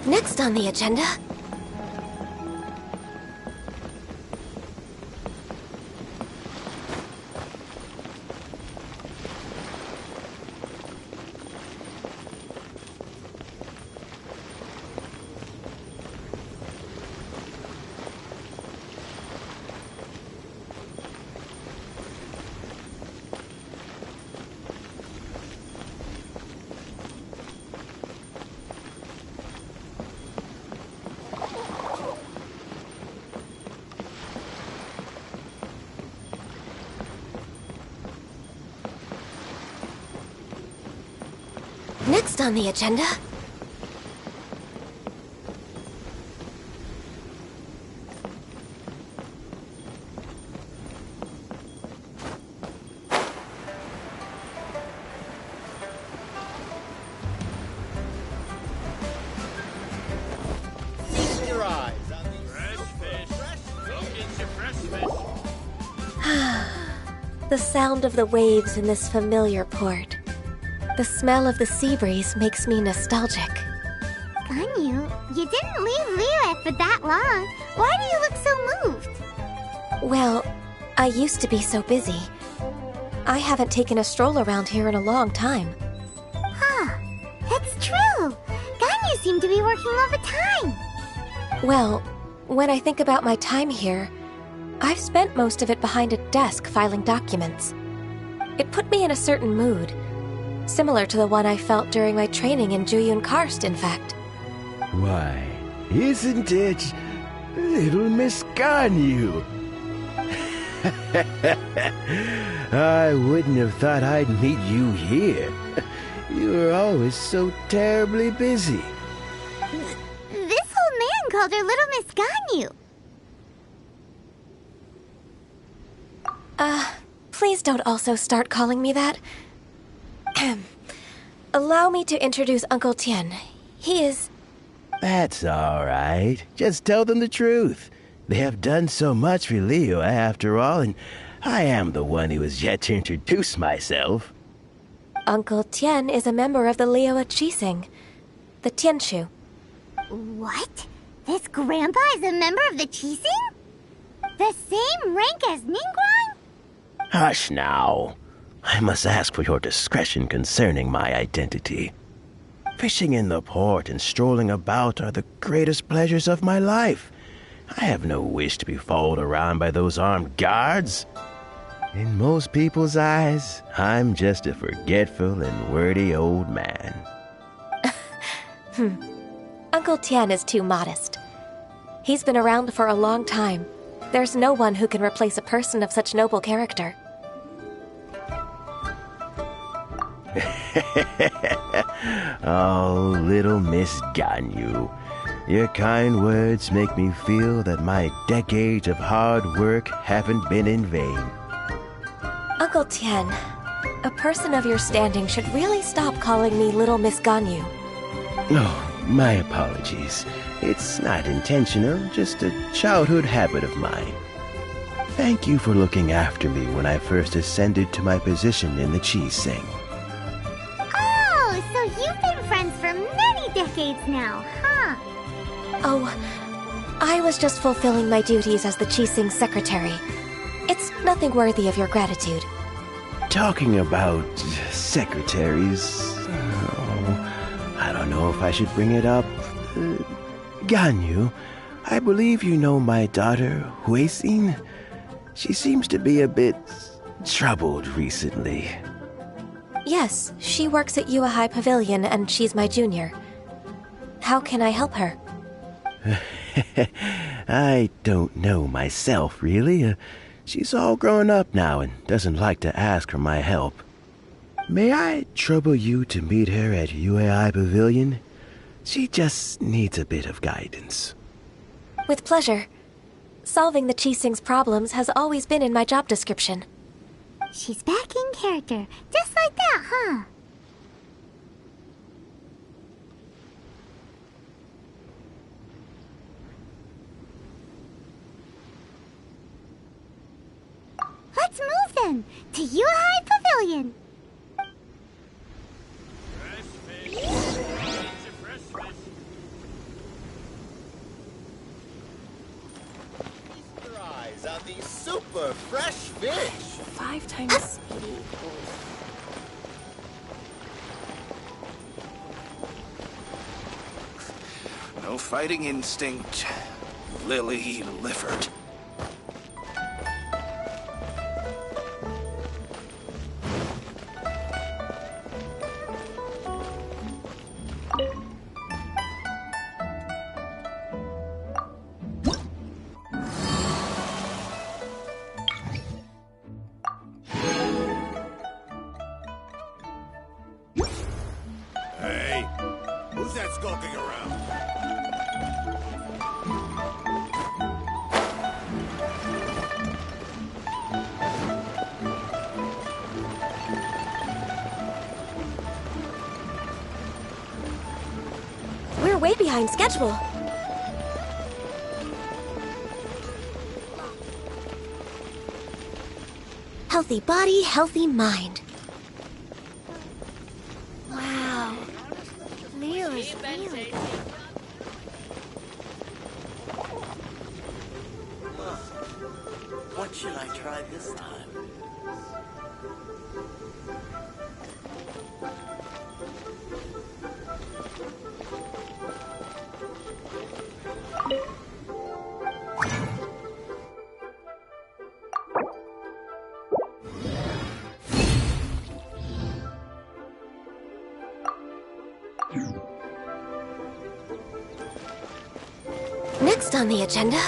Next on the agenda... Next on the agenda... Feast your eyes on these fresh fish. Go get your fresh fish. The sound of the waves in this familiar port. The smell of the sea breeze makes me nostalgic. Ganyu, you didn't leave Liyue for that long. Why do you look so moved? Well, I used to be so busy. I haven't taken a stroll around here in a long time. Huh, it's true. Ganyu seemed to be working overtime. Well, when I think about my time here, I've spent most of it behind a desk filing documents. It put me in a certain mood. Similar to the one I felt during my training in Juyun Karst, in fact. Why, isn't it little Miss Ganyu? I wouldn't have thought I'd meet you here. You were always so terribly busy. This old man called her Little Miss Ganyu. Please don't also start calling me that. Allow me to introduce Uncle Tian. He is... That's all right. Just tell them the truth. They have done so much for Liyue after all, and I am the one who has yet to introduce myself. Uncle Tian is a member of the Liyue Qixing, the Tianshu. What? This grandpa is a member of the Qixing? The same rank as Ningguang? Hush now. I must ask for your discretion concerning my identity. Fishing in the port and strolling about are the greatest pleasures of my life. I have no wish to be followed around by those armed guards. In most people's eyes, I'm just a forgetful and wordy old man. Uncle Tian is too modest. He's been around for a long time. There's no one who can replace a person of such noble character. Oh, little Miss Ganyu. Your kind words make me feel that my decades of hard work haven't been in vain. Uncle Tian, a person of your standing should really stop calling me Little Miss Ganyu. Oh, my apologies. It's not intentional, just a childhood habit of mine. Thank you for looking after me when I first ascended to my position in the Qixing. Oh, so you've been friends for many decades now, huh? Oh, I was just fulfilling my duties as the Qixing secretary. It's nothing worthy of your gratitude. Talking about secretaries... I don't know if I should bring it up. Ganyu, I believe you know my daughter, Huixin. She seems to be a bit troubled recently. Yes, she works at Yua High Pavilion and she's my junior. How can I help her? I don't know myself, really. She's all grown up now and doesn't like to ask for my help. May I trouble you to meet her at UAI Pavilion? She just needs a bit of guidance. With pleasure. Solving the Qixing's problems has always been in my job description. She's back in character, just like that, huh? Let's move then, to Yuhai Pavilion. these super fresh fish. 5 times speed equals... No fighting instinct, Lily Lifford. Hey, who's that skulking around? We're way behind schedule. Healthy body, healthy mind. Wow. Leo is really... What should I try this time? Next on the agenda...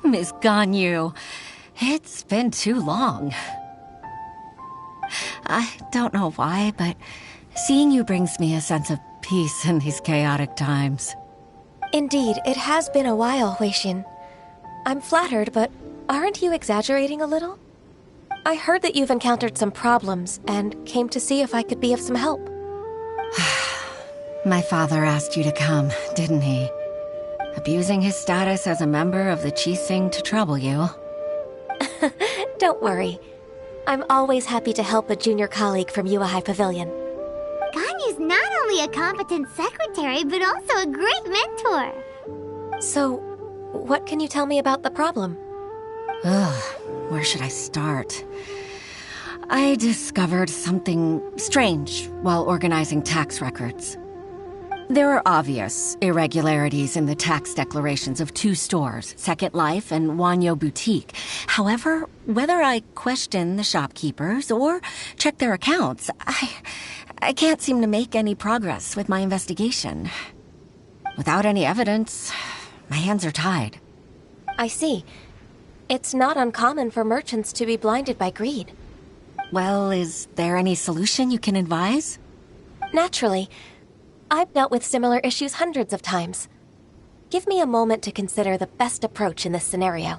Miss Ganyu, it's been too long. I don't know why, but seeing you brings me a sense of peace in these chaotic times. Indeed, it has been a while, Huixin. I'm flattered, but aren't you exaggerating a little? I heard that you've encountered some problems and came to see if I could be of some help. My father asked you to come, didn't he? Abusing his status as a member of the Qixing to trouble you. Don't worry. I'm always happy to help a junior colleague from Yuehai Pavilion. Ganyu's not only a competent secretary, but also a great mentor. So, what can you tell me about the problem? Ugh, where should I start? I discovered something strange while organizing tax records. There are obvious irregularities in the tax declarations of 2 stores, Second Life and Wanyo Boutique. However, whether I question the shopkeepers or check their accounts, I can't seem to make any progress with my investigation. Without any evidence, my hands are tied. I see. It's not uncommon for merchants to be blinded by greed. Well, is there any solution you can advise? Naturally. I've dealt with similar issues hundreds of times. Give me a moment to consider the best approach in this scenario.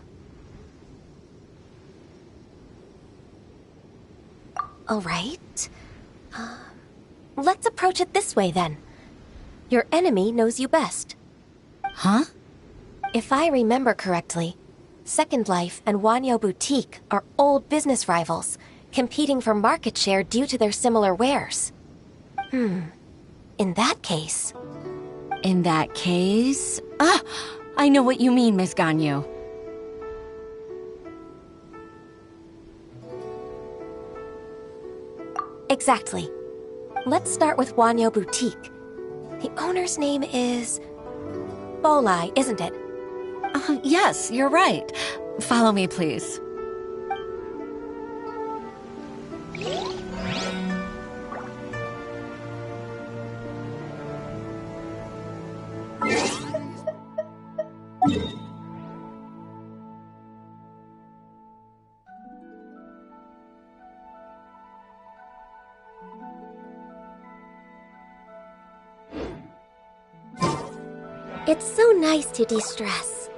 All right. Let's approach it this way, then. Your enemy knows you best. Huh? If I remember correctly, Second Life and Wanyo Boutique are old business rivals, competing for market share due to their similar wares. In that case... In that case... Ah! I know what you mean, Miss Ganyu. Exactly. Let's start with Wanyo Boutique. The owner's name is... Bolai, isn't it? Yes, you're right. Follow me, please. It's so nice to de-stress.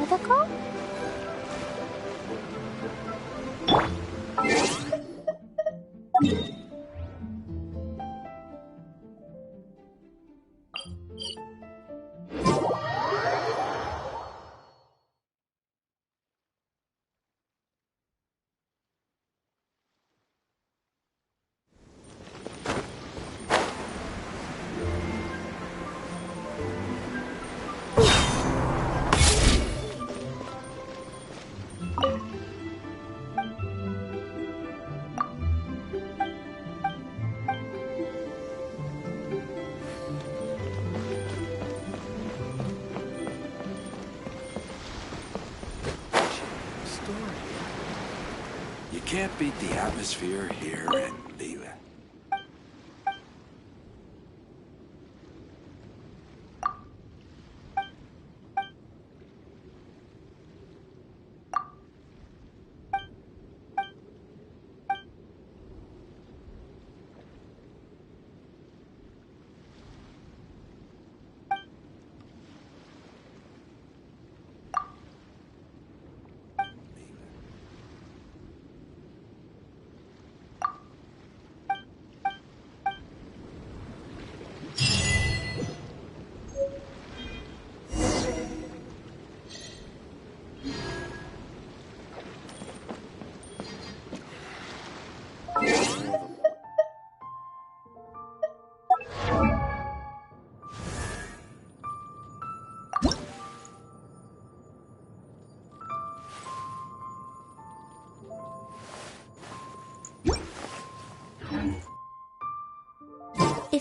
Critical? You can't beat the atmosphere here in Liyue.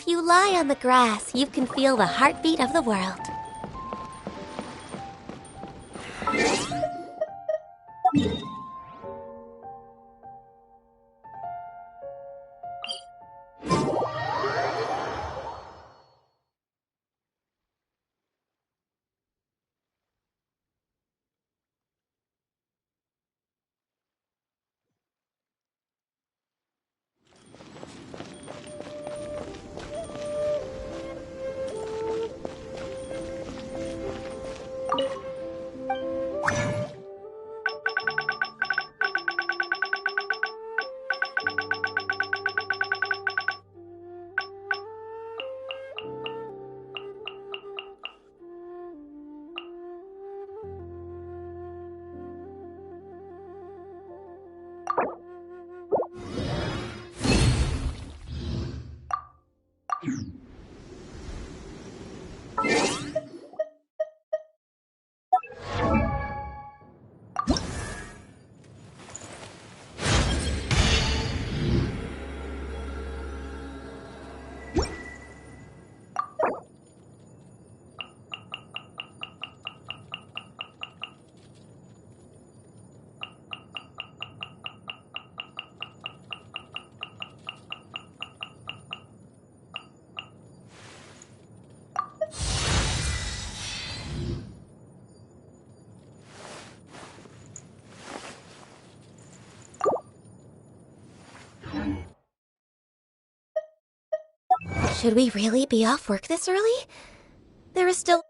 If you lie on the grass, you can feel the heartbeat of the world. Should we really be off work this early? There is still...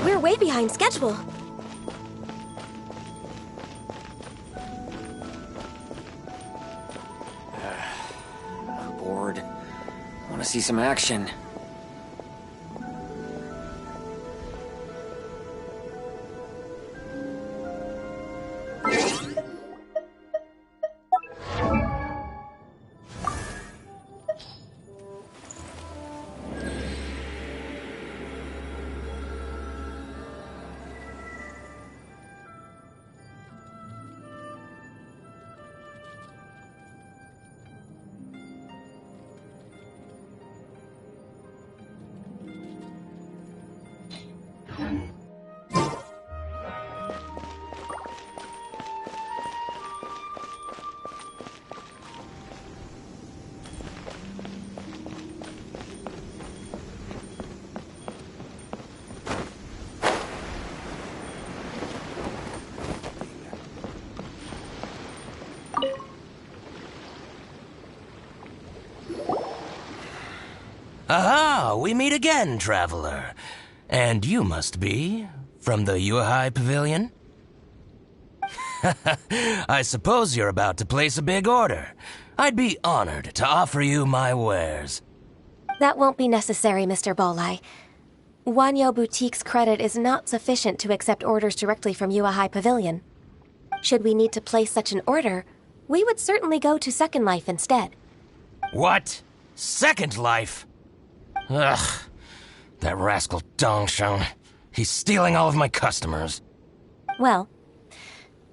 We're way behind schedule. Bored. Want to see some action. Aha! We meet again, traveler. And you must be from the Yuhai Pavilion? I suppose you're about to place a big order. I'd be honored to offer you my wares. That won't be necessary, Mr. Bolai. Wanyo Boutique's credit is not sufficient to accept orders directly from Yuhai Pavilion. Should we need to place such an order, we would certainly go to Second Life instead. What? Second Life? Ugh. That rascal Dongsheng. He's stealing all of my customers. Well,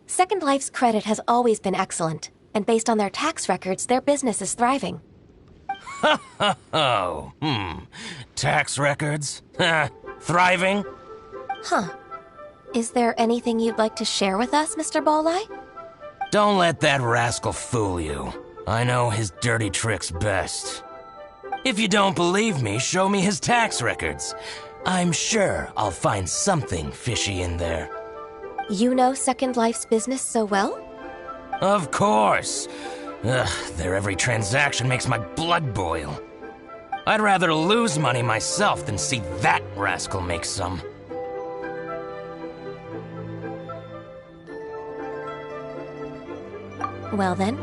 Second Life's credit has always been excellent, and based on their tax records, their business is thriving. Oh, tax records? Thriving? Huh. Is there anything you'd like to share with us, Mr. Bolai? Don't let that rascal fool you. I know his dirty tricks best. If you don't believe me, show me his tax records. I'm sure I'll find something fishy in there. You know Second Life's business so well? Of course. Ugh, their every transaction makes my blood boil. I'd rather lose money myself than see that rascal make some. Well then,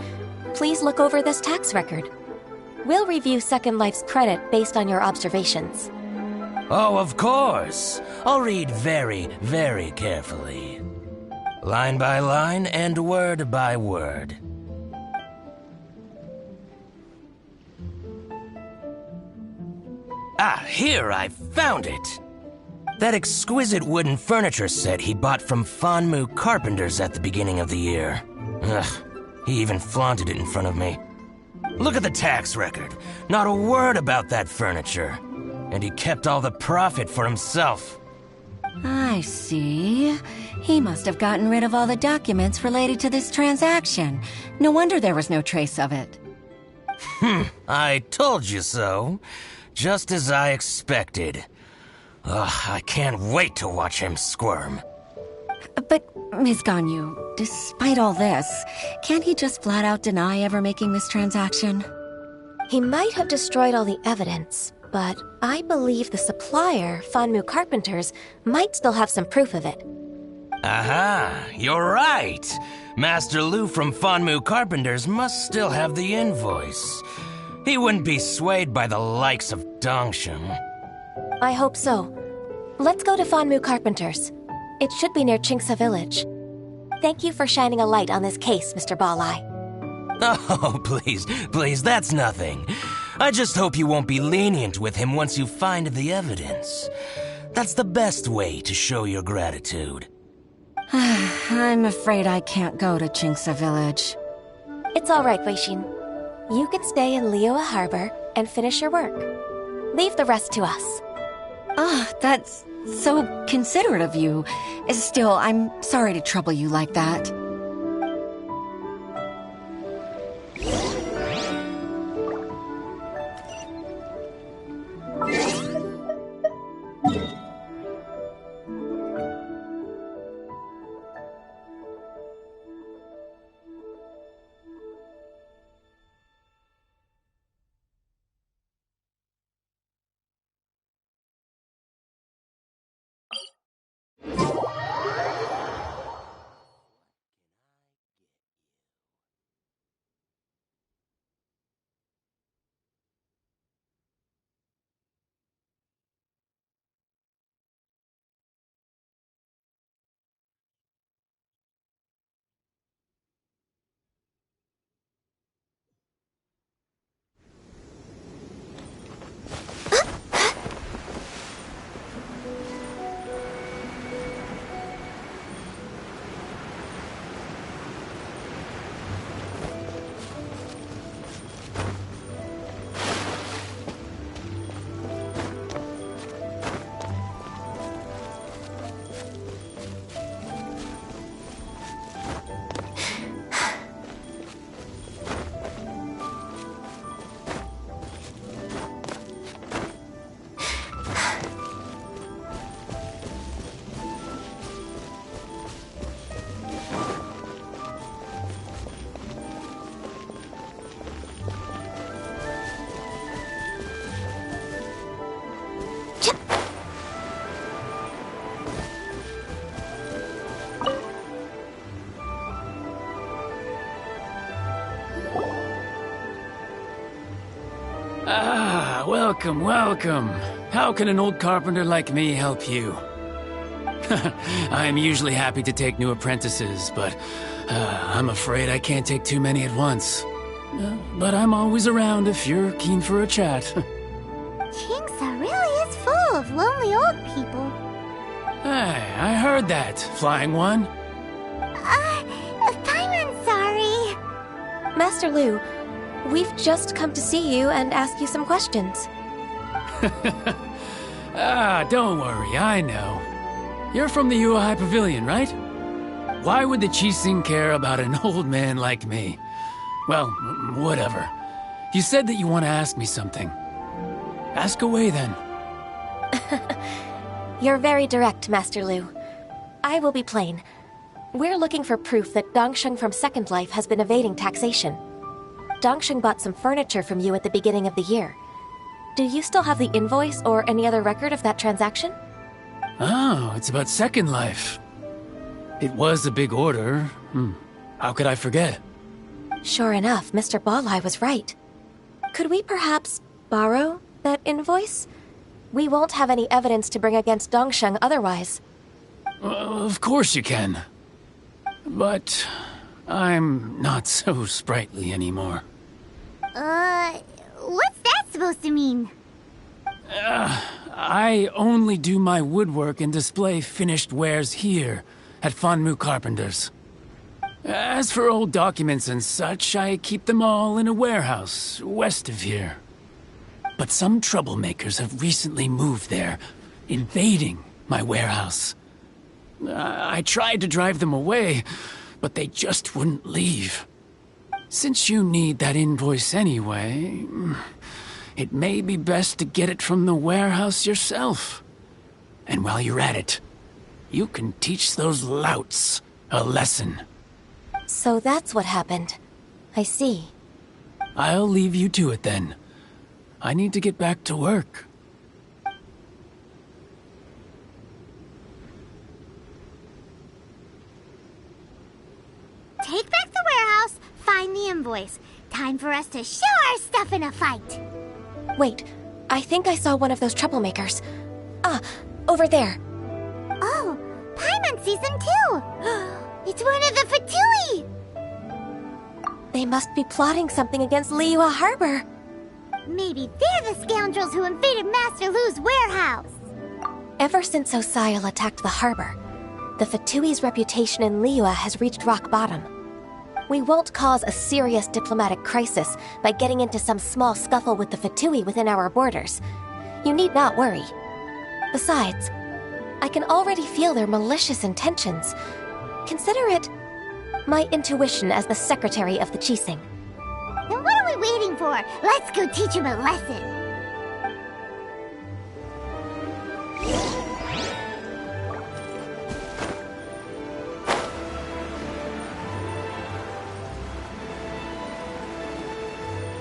please look over this tax record. We'll review Second Life's credit based on your observations. Oh, of course. I'll read very, very carefully. Line by line and word by word. Ah, here, I found it! That exquisite wooden furniture set he bought from Fanmu Carpenters at the beginning of the year. Ugh, he even flaunted it in front of me. Look at the tax record. Not a word about that furniture. And he kept all the profit for himself. I see. He must have gotten rid of all the documents related to this transaction. No wonder there was no trace of it. I told you so. Just as I expected. Ugh, I can't wait to watch him squirm. But, Ms. Ganyu, despite all this, can't he just flat out deny ever making this transaction? He might have destroyed all the evidence, but I believe the supplier, Fanmu Carpenters, might still have some proof of it. Aha, you're right. Master Lu from Fanmu Carpenters must still have the invoice. He wouldn't be swayed by the likes of Dongsheng. I hope so. Let's go to Fanmu Carpenters. It should be near Chingsa Village. Thank you for shining a light on this case, Mr. Balai. Oh, please, that's nothing. I just hope you won't be lenient with him once you find the evidence. That's the best way to show your gratitude. I'm afraid I can't go to Chingsa Village. It's all right, Weishin. You can stay in Liyue Harbor and finish your work. Leave the rest to us. Ah, that's so considerate of you. Still, I'm sorry to trouble you like that. Ah, welcome, welcome. How can an old carpenter like me help you? I'm usually happy to take new apprentices, but I'm afraid I can't take too many at once. But I'm always around if you're keen for a chat. Chingsa really is full of lonely old people. Hey, I heard that, Flying One. I'm sorry. Master Lu, we've just come to see you and ask you some questions. Don't worry, I know. You're from the Yuehai Pavilion, right? Why would the Qixing care about an old man like me? Well, whatever. You said that you want to ask me something. Ask away, then. You're very direct, Master Lu. I will be plain. We're looking for proof that Dongsheng from Second Life has been evading taxation. Dongsheng bought some furniture from you at the beginning of the year. Do you still have the invoice or any other record of that transaction? Oh, it's about Second Life. It was a big order. How could I forget? Sure enough, Mr. Balleye was right. Could we perhaps borrow that invoice? We won't have any evidence to bring against Dongsheng otherwise. Of course you can. But I'm not so sprightly anymore. What's that supposed to mean? I only do my woodwork and display finished wares here at Fanmu Carpenter's. As for old documents and such, I keep them all in a warehouse west of here. But some troublemakers have recently moved there, invading my warehouse. I tried to drive them away, but they just wouldn't leave. Since you need that invoice anyway, it may be best to get it from the warehouse yourself. And while you're at it, you can teach those louts a lesson. So that's what happened. I see. I'll leave you to it then. I need to get back to work. Take back the warehouse, find the invoice. Time for us to show our stuff in a fight. Wait, I think I saw one of those troublemakers. Ah, over there. Oh, Paimon sees them too. It's one of the Fatui. They must be plotting something against Liyue Harbor. Maybe they're the scoundrels who invaded Master Lu's warehouse. Ever since Osial attacked the harbor, the Fatui's reputation in Liyue has reached rock bottom. We won't cause a serious diplomatic crisis by getting into some small scuffle with the Fatui within our borders. You need not worry. Besides, I can already feel their malicious intentions. Consider it my intuition as the secretary of the Qixing. Then what are we waiting for? Let's go teach him a lesson.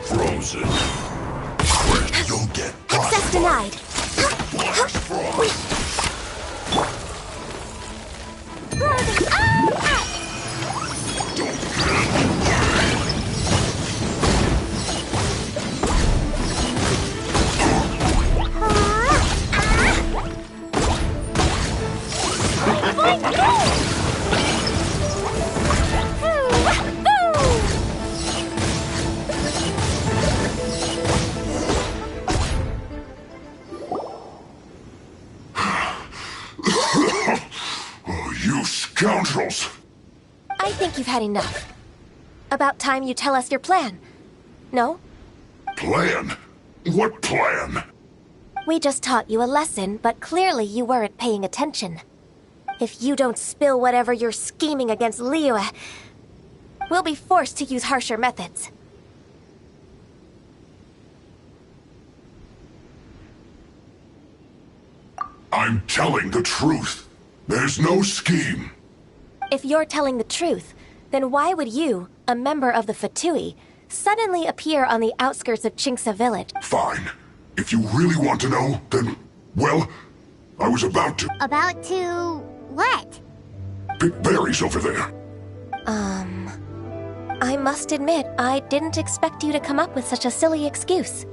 Frozen. Quest, you'll get Access denied. You scoundrels! I think you've had enough. About time you tell us your plan. No? Plan? What plan? We just taught you a lesson, but clearly you weren't paying attention. If you don't spill whatever you're scheming against Liyue, we'll be forced to use harsher methods. I'm telling the truth. There's no scheme. If you're telling the truth, then why would you, a member of the Fatui, suddenly appear on the outskirts of Qingce village? Fine. If you really want to know, then, well, I was about to About to... what? pick berries over there. I must admit, I didn't expect you to come up with such a silly excuse.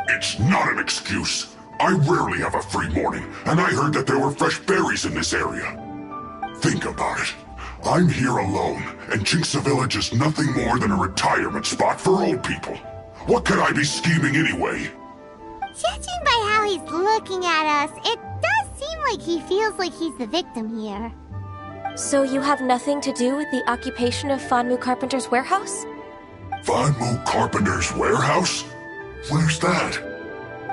It's not an excuse. I rarely have a free morning, and I heard that there were fresh berries in this area. Think about it. I'm here alone, and Qingce Village is nothing more than a retirement spot for old people. What could I be scheming anyway? Judging by how he's looking at us, it does seem like he feels like he's the victim here. So you have nothing to do with the occupation of Fanmu Carpenter's warehouse? Fanmu Carpenter's warehouse? Where's that?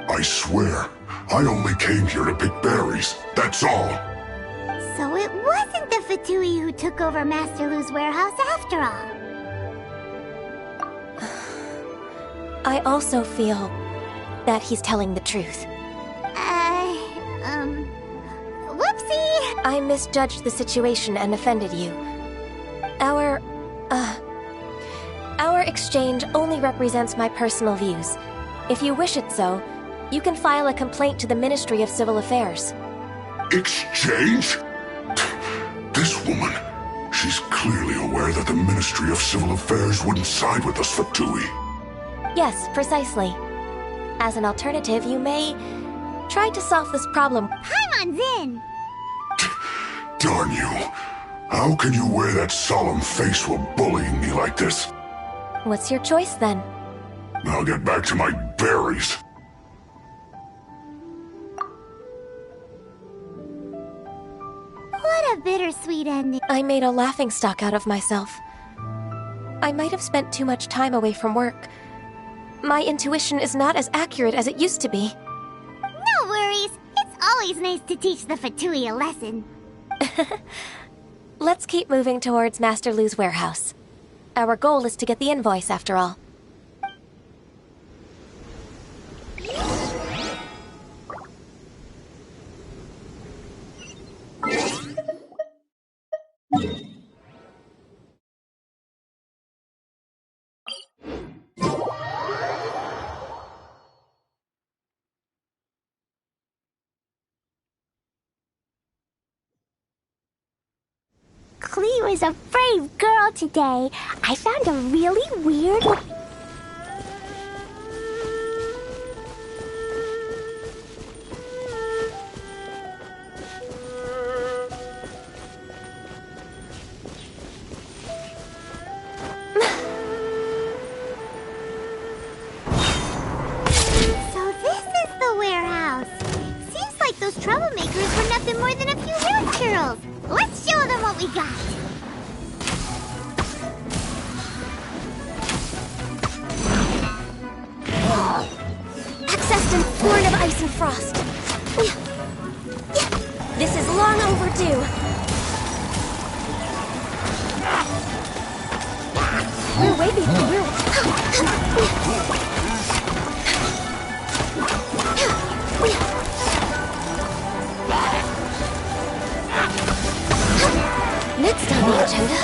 I swear, I only came here to pick berries, that's all. So it wasn't the Fatui who took over Master Lu's warehouse after all. I also feel that he's telling the truth. Whoopsie! I misjudged the situation and offended you. Our exchange only represents my personal views. If you wish it so, you can file a complaint to the Ministry of Civil Affairs. Exchange? This woman, she's clearly aware that the Ministry of Civil Affairs wouldn't side with us, Fatui. Yes, precisely. As an alternative, you may try to solve this problem. Paimon's in! Darn you. How can you wear that solemn face while bullying me like this? What's your choice then? I'll get back to my berries. What a bittersweet ending. I made a laughingstock out of myself. I might have spent too much time away from work. My intuition is not as accurate as it used to be. No worries. It's always nice to teach the Fatui a lesson. Let's keep moving towards Master Lu's warehouse. Our goal is to get the invoice, after all. Cleo is a brave girl today. I found a really weird... So this is the warehouse. Seems like those troublemakers were nothing more than a few road churls. Let's show them what we got. Accessed Born of Ice and Frost. This is long overdue. We're way Next on the agenda.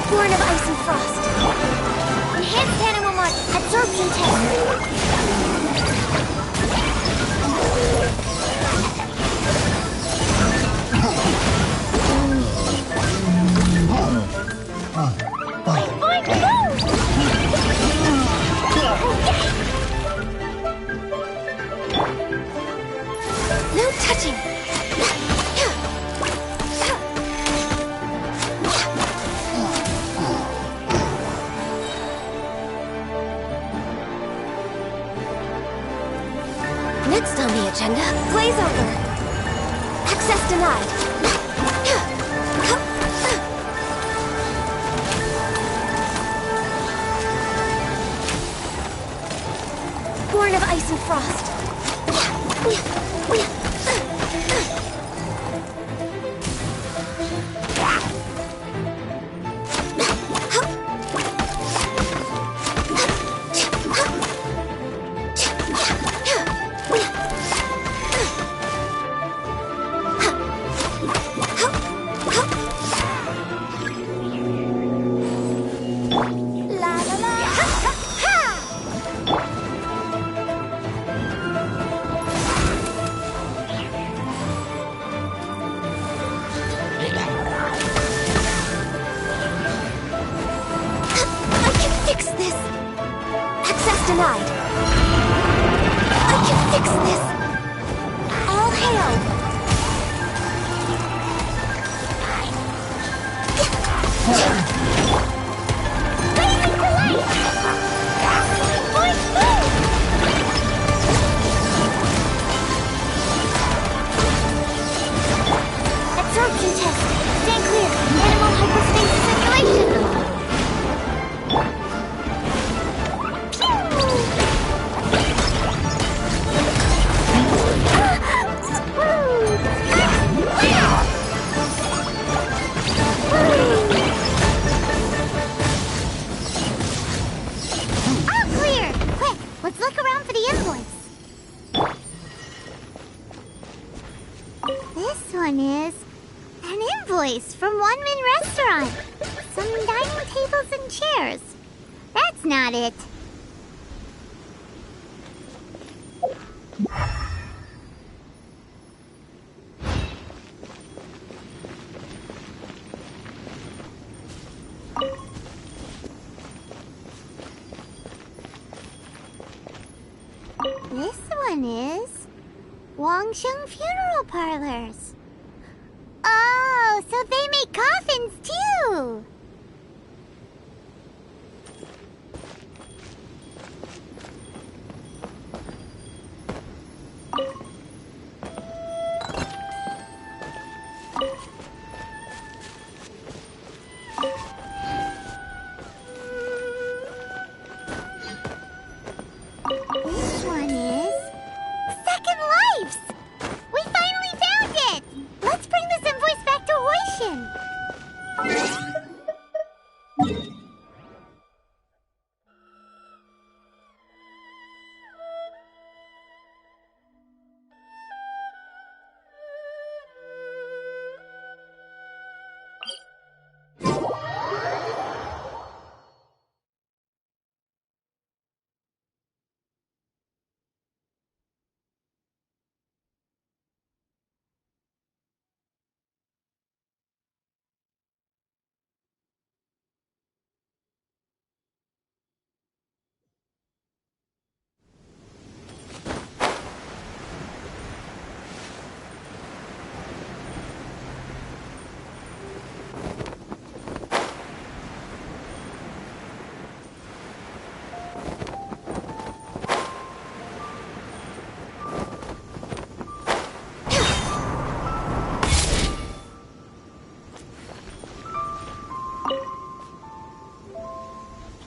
Born of Ice and Frost. Enhanced animal mark. Absorption No touching. Next on the agenda, Blaze Over. Access denied. Born of Ice and Frost. Denied. I can fix this! All hail! down for the invoice. This one is an invoice from One Min Restaurant. Some dining tables and chairs. That's not it. This one is Wangsheng Funeral Parlors. Oh, so they make coffins too! This one is Second Lives! We finally found it! Let's bring this invoice back to Huishin!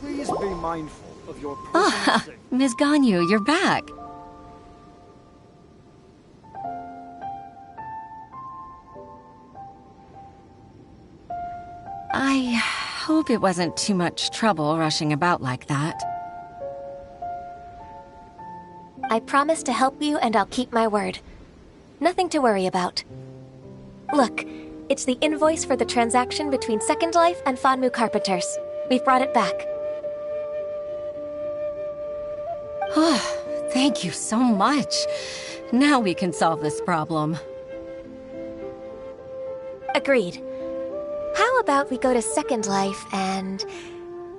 Please be mindful of your personal Ah, Ms. Ganyu, you're back. I hope it wasn't too much trouble rushing about like that. I promise to help you and I'll keep my word. Nothing to worry about. Look, it's the invoice for the transaction between Second Life and Fanmu Carpenters. We've brought it back. Oh, thank you so much. Now we can solve this problem. Agreed. How about we go to Second Life and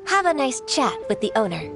have a nice chat with the owner?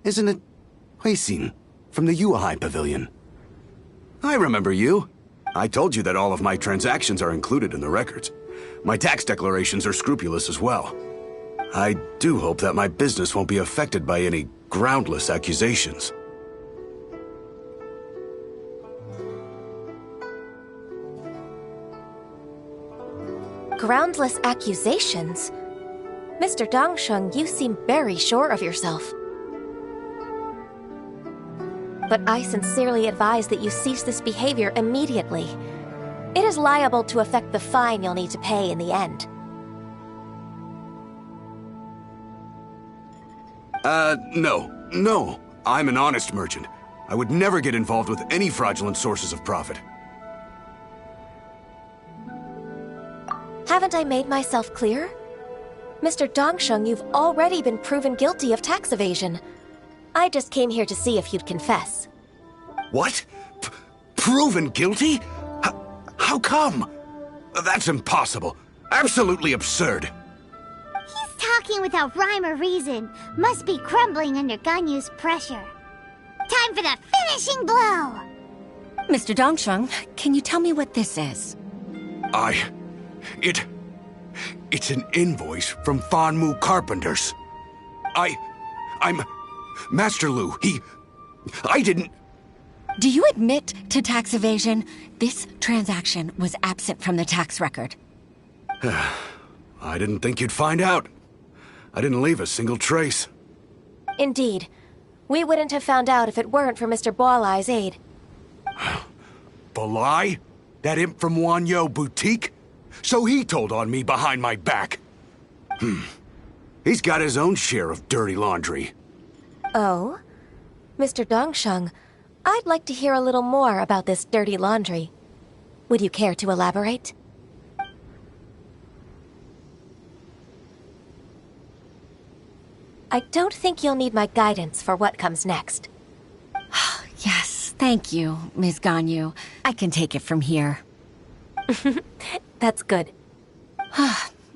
Isn't it Huixin from the Yuehai Pavilion? I remember you. I told you that all of my transactions are included in the records. My tax declarations are scrupulous as well. I do hope that my business won't be affected by any groundless accusations. Groundless accusations? Mr. Dongsheng, you seem very sure of yourself. But I sincerely advise that you cease this behavior immediately. It is liable to affect the fine you'll need to pay in the end. No. I'm an honest merchant. I would never get involved with any fraudulent sources of profit. Haven't I made myself clear? Mr. Dongsheng, you've already been proven guilty of tax evasion. I just came here to see if you'd confess. What? Proven guilty? How come? That's impossible. Absolutely absurd. He's talking without rhyme or reason. Must be crumbling under Ganyu's pressure. Time for the finishing blow! Mr. Dongsheng, can you tell me what this is? It's an invoice from Fanmu Carpenters. I'm Master Lu. I didn't... Do you admit to tax evasion? This transaction was absent from the tax record. I didn't think you'd find out. I didn't leave a single trace. Indeed. We wouldn't have found out if it weren't for Mr. Boalai's aid. Balai? That imp from Wanyo Boutique? So he told on me behind my back. He's got his own share of dirty laundry. Oh? Mr. Dongsheng, I'd like to hear a little more about this dirty laundry. Would you care to elaborate? I don't think you'll need my guidance for what comes next. Yes, thank you, Ms. Ganyu. I can take it from here. That's good.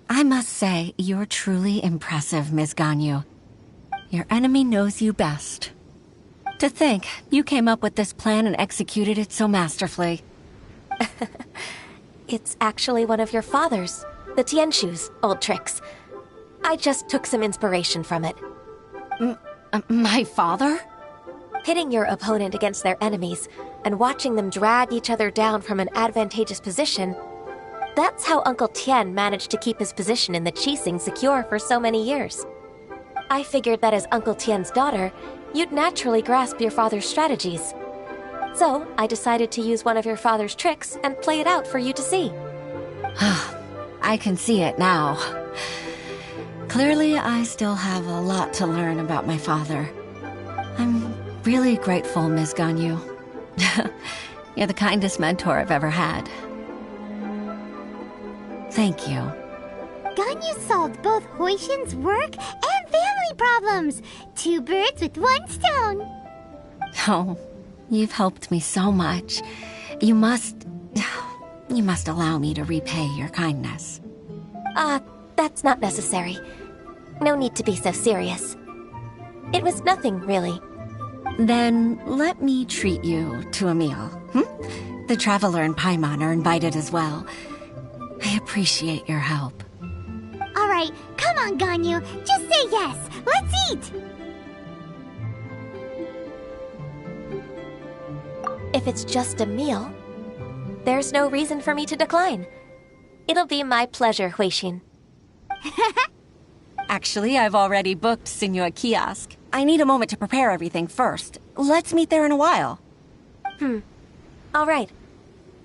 I must say, you're truly impressive, Ms. Ganyu. Your enemy knows you best. To think, you came up with this plan and executed it so masterfully. It's actually one of your father's, the Tianshu's, old tricks. I just took some inspiration from it. My father? Pitting your opponent against their enemies and watching them drag each other down from an advantageous position. That's how Uncle Tian managed to keep his position in the Qixing secure for so many years. I figured that as Uncle Tian's daughter, you'd naturally grasp your father's strategies. So, I decided to use one of your father's tricks and play it out for you to see. I can see it now. Clearly, I still have a lot to learn about my father. I'm really grateful, Ms. Ganyu. You're the kindest mentor I've ever had. Thank you. Ganyu solved both Huixin's work and family problems. 2 birds with 1 stone. Oh, you've helped me so much. You must allow me to repay your kindness. That's not necessary. No need to be so serious. It was nothing, really. Then let me treat you to a meal. The Traveler and Paimon are invited as well. I appreciate your help. All right, come on, Ganyu. Just say yes. Let's eat. If it's just a meal, there's no reason for me to decline. It'll be my pleasure, Huixin. Actually, I've already booked Signor Kiosk. I need a moment to prepare everything first. Let's meet there in a while. All right.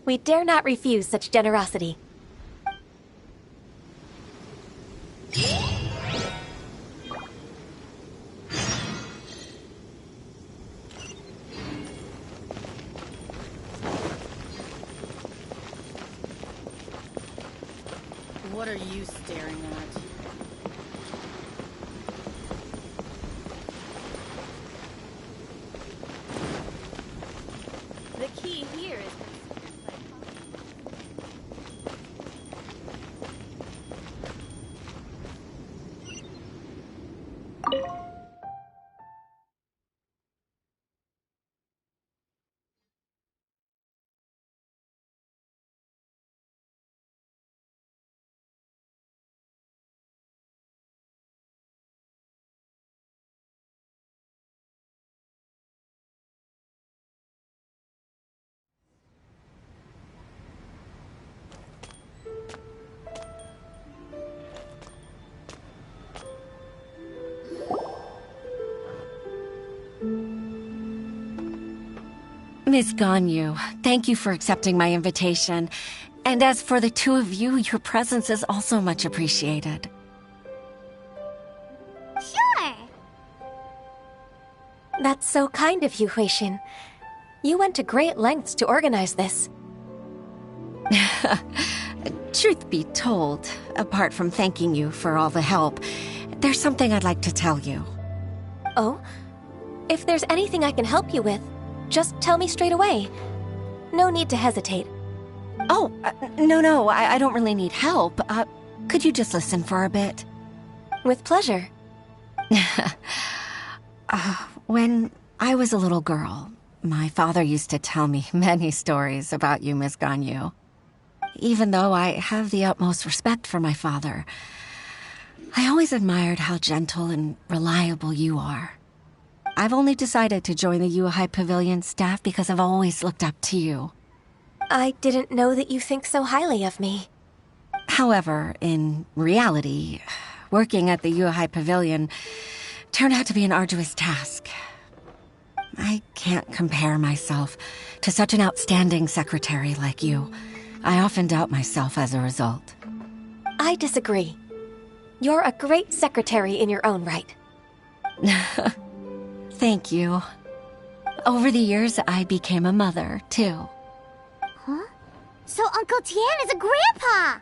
We dare not refuse such generosity. What are you staring at? The key here is... Miss Ganyu, thank you for accepting my invitation. And as for the 2 of you, your presence is also much appreciated. Sure. That's so kind of you, Huixin. You went to great lengths to organize this. Truth be told, apart from thanking you for all the help, there's something I'd like to tell you. Oh? If there's anything I can help you with, just tell me straight away. No need to hesitate. Oh, no, I don't really need help. Could you just listen for a bit? With pleasure. When I was a little girl, my father used to tell me many stories about you, Miss Ganyu. Even though I have the utmost respect for my father, I always admired how gentle and reliable you are. I've only decided to join the Yuhai Pavilion staff because I've always looked up to you. I didn't know that you think so highly of me. However, in reality, working at the Yuhai Pavilion turned out to be an arduous task. I can't compare myself to such an outstanding secretary like you. I often doubt myself as a result. I disagree. You're a great secretary in your own right. Thank you. Over the years, I became a mother, too. Huh? So Uncle Tian is a grandpa!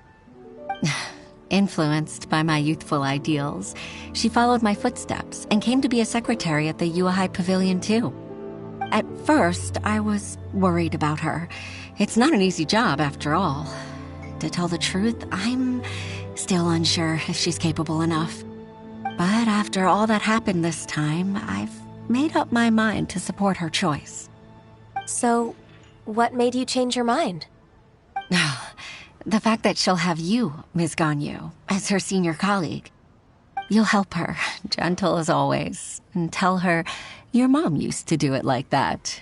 Influenced by my youthful ideals, she followed my footsteps and came to be a secretary at the Yuhai Pavilion, too. At first, I was worried about her. It's not an easy job, after all. To tell the truth, I'm still unsure if she's capable enough. But after all that happened this time, I've made up my mind to support her choice. So, what made you change your mind? The fact that she'll have you, Ms. Ganyu, as her senior colleague. You'll help her, gentle as always, and tell her your mom used to do it like that.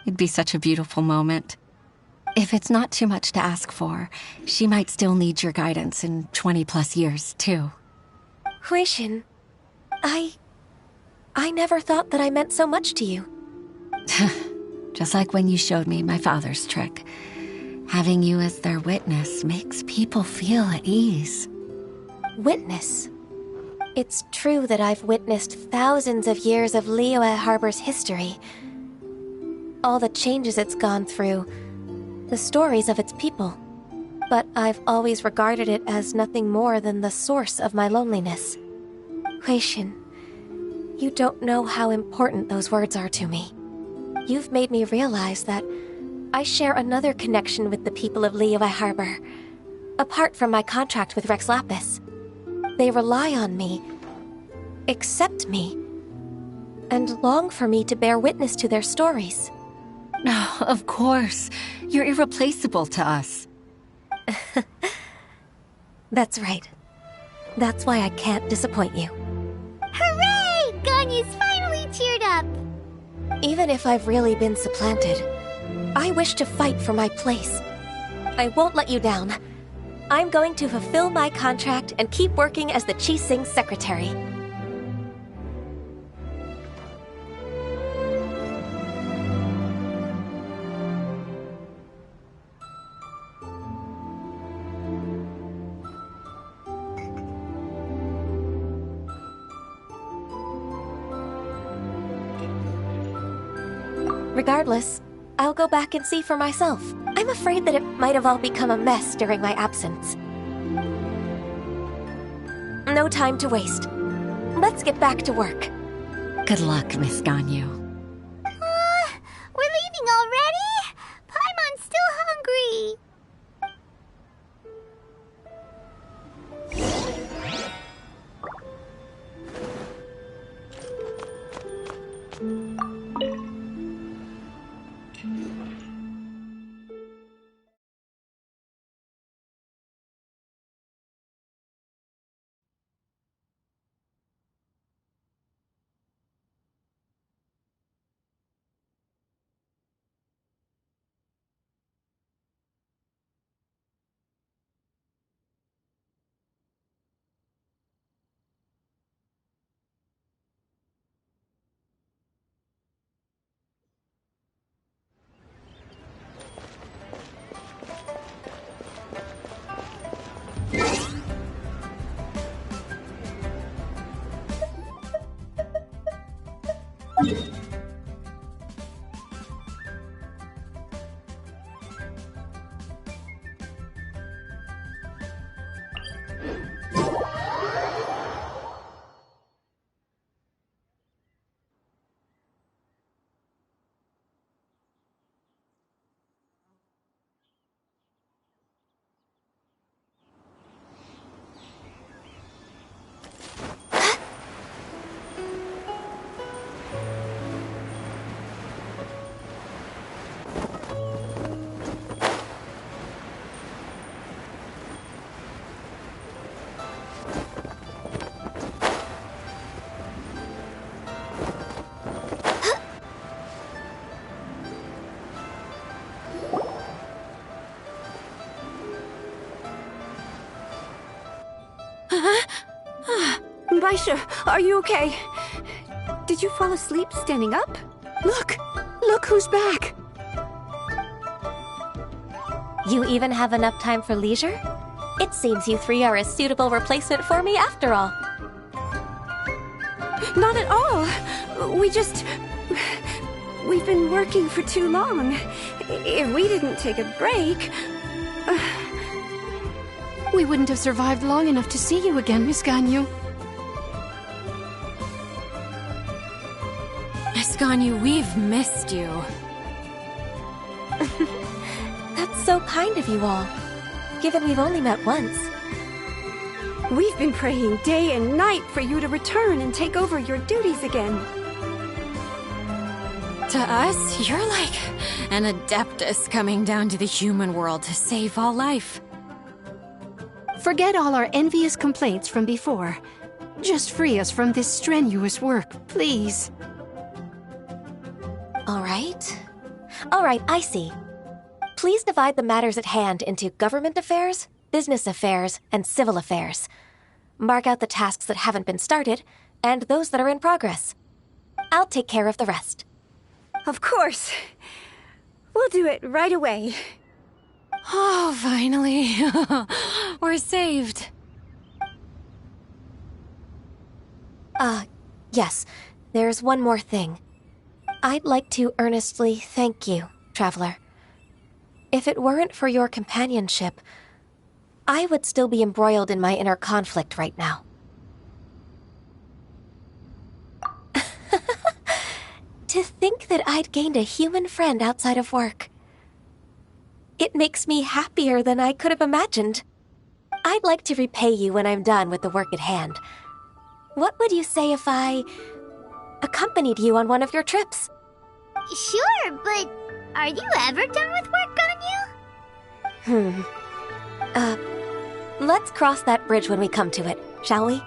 It'd be such a beautiful moment. If it's not too much to ask for, she might still need your guidance in 20+ years, too. Huixin, I never thought that I meant so much to you. Just like when you showed me my father's trick. Having you as their witness makes people feel at ease. Witness? It's true that I've witnessed thousands of years of Liyue Harbor's history. All the changes it's gone through, the stories of its people. But I've always regarded it as nothing more than the source of my loneliness. Huixin, you don't know how important those words are to me. You've made me realize that I share another connection with the people of Liyue Harbor, apart from my contract with Rex Lapis. They rely on me, accept me, and long for me to bear witness to their stories. Oh, of course. You're irreplaceable to us. That's right. That's why I can't disappoint you. Hooray! Ganyu's finally cheered up! Even if I've really been supplanted, I wish to fight for my place. I won't let you down. I'm going to fulfill my contract and keep working as the Qixing secretary. Regardless, I'll go back and see for myself. I'm afraid that it might have all become a mess during my absence. No time to waste. Let's get back to work. Good luck, Miss Ganyu. We're leaving already? Paimon's still hungry. Baisha, are you okay? Did you fall asleep standing up? Look! Look who's back! You even have enough time for leisure? It seems you three are a suitable replacement for me after all. Not at all. We've been working for too long. If we didn't take a break... We wouldn't have survived long enough to see you again, Miss Ganyu. Miss Ganyu, we've missed you. That's so kind of you all, given we've only met once. We've been praying day and night for you to return and take over your duties again. To us, you're like an adeptus coming down to the human world to save all life. Forget all our envious complaints from before. Just free us from this strenuous work, please. All right, I see. Please divide the matters at hand into government affairs, business affairs, and civil affairs. Mark out the tasks that haven't been started, and those that are in progress. I'll take care of the rest. Of course. We'll do it right away. Oh, finally. We're saved. Yes. There's one more thing. I'd like to earnestly thank you, Traveler. If it weren't for your companionship, I would still be embroiled in my inner conflict right now. To think that I'd gained a human friend outside of work. It makes me happier than I could have imagined. I'd like to repay you when I'm done with the work at hand. What would you say if I accompanied you on one of your trips? Sure, but are you ever done with work, Ganyu? Let's cross that bridge when we come to it, shall we?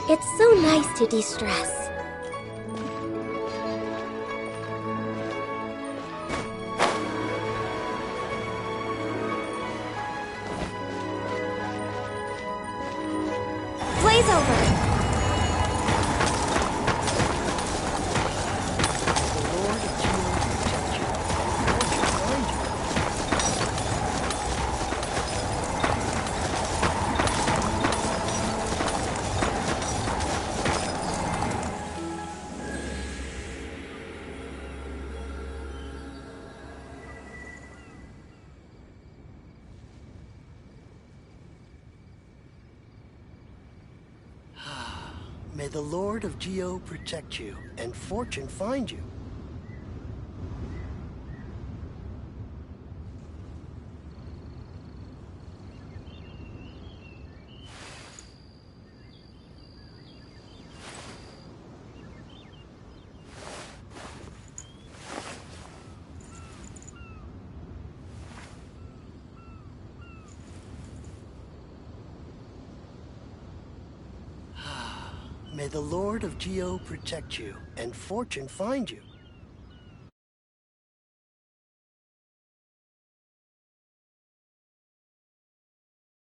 It's so nice to de-stress. Blaze over! May the Lord of Geo protect you, and fortune find you. May the Lord of Geo protect you, and fortune find you.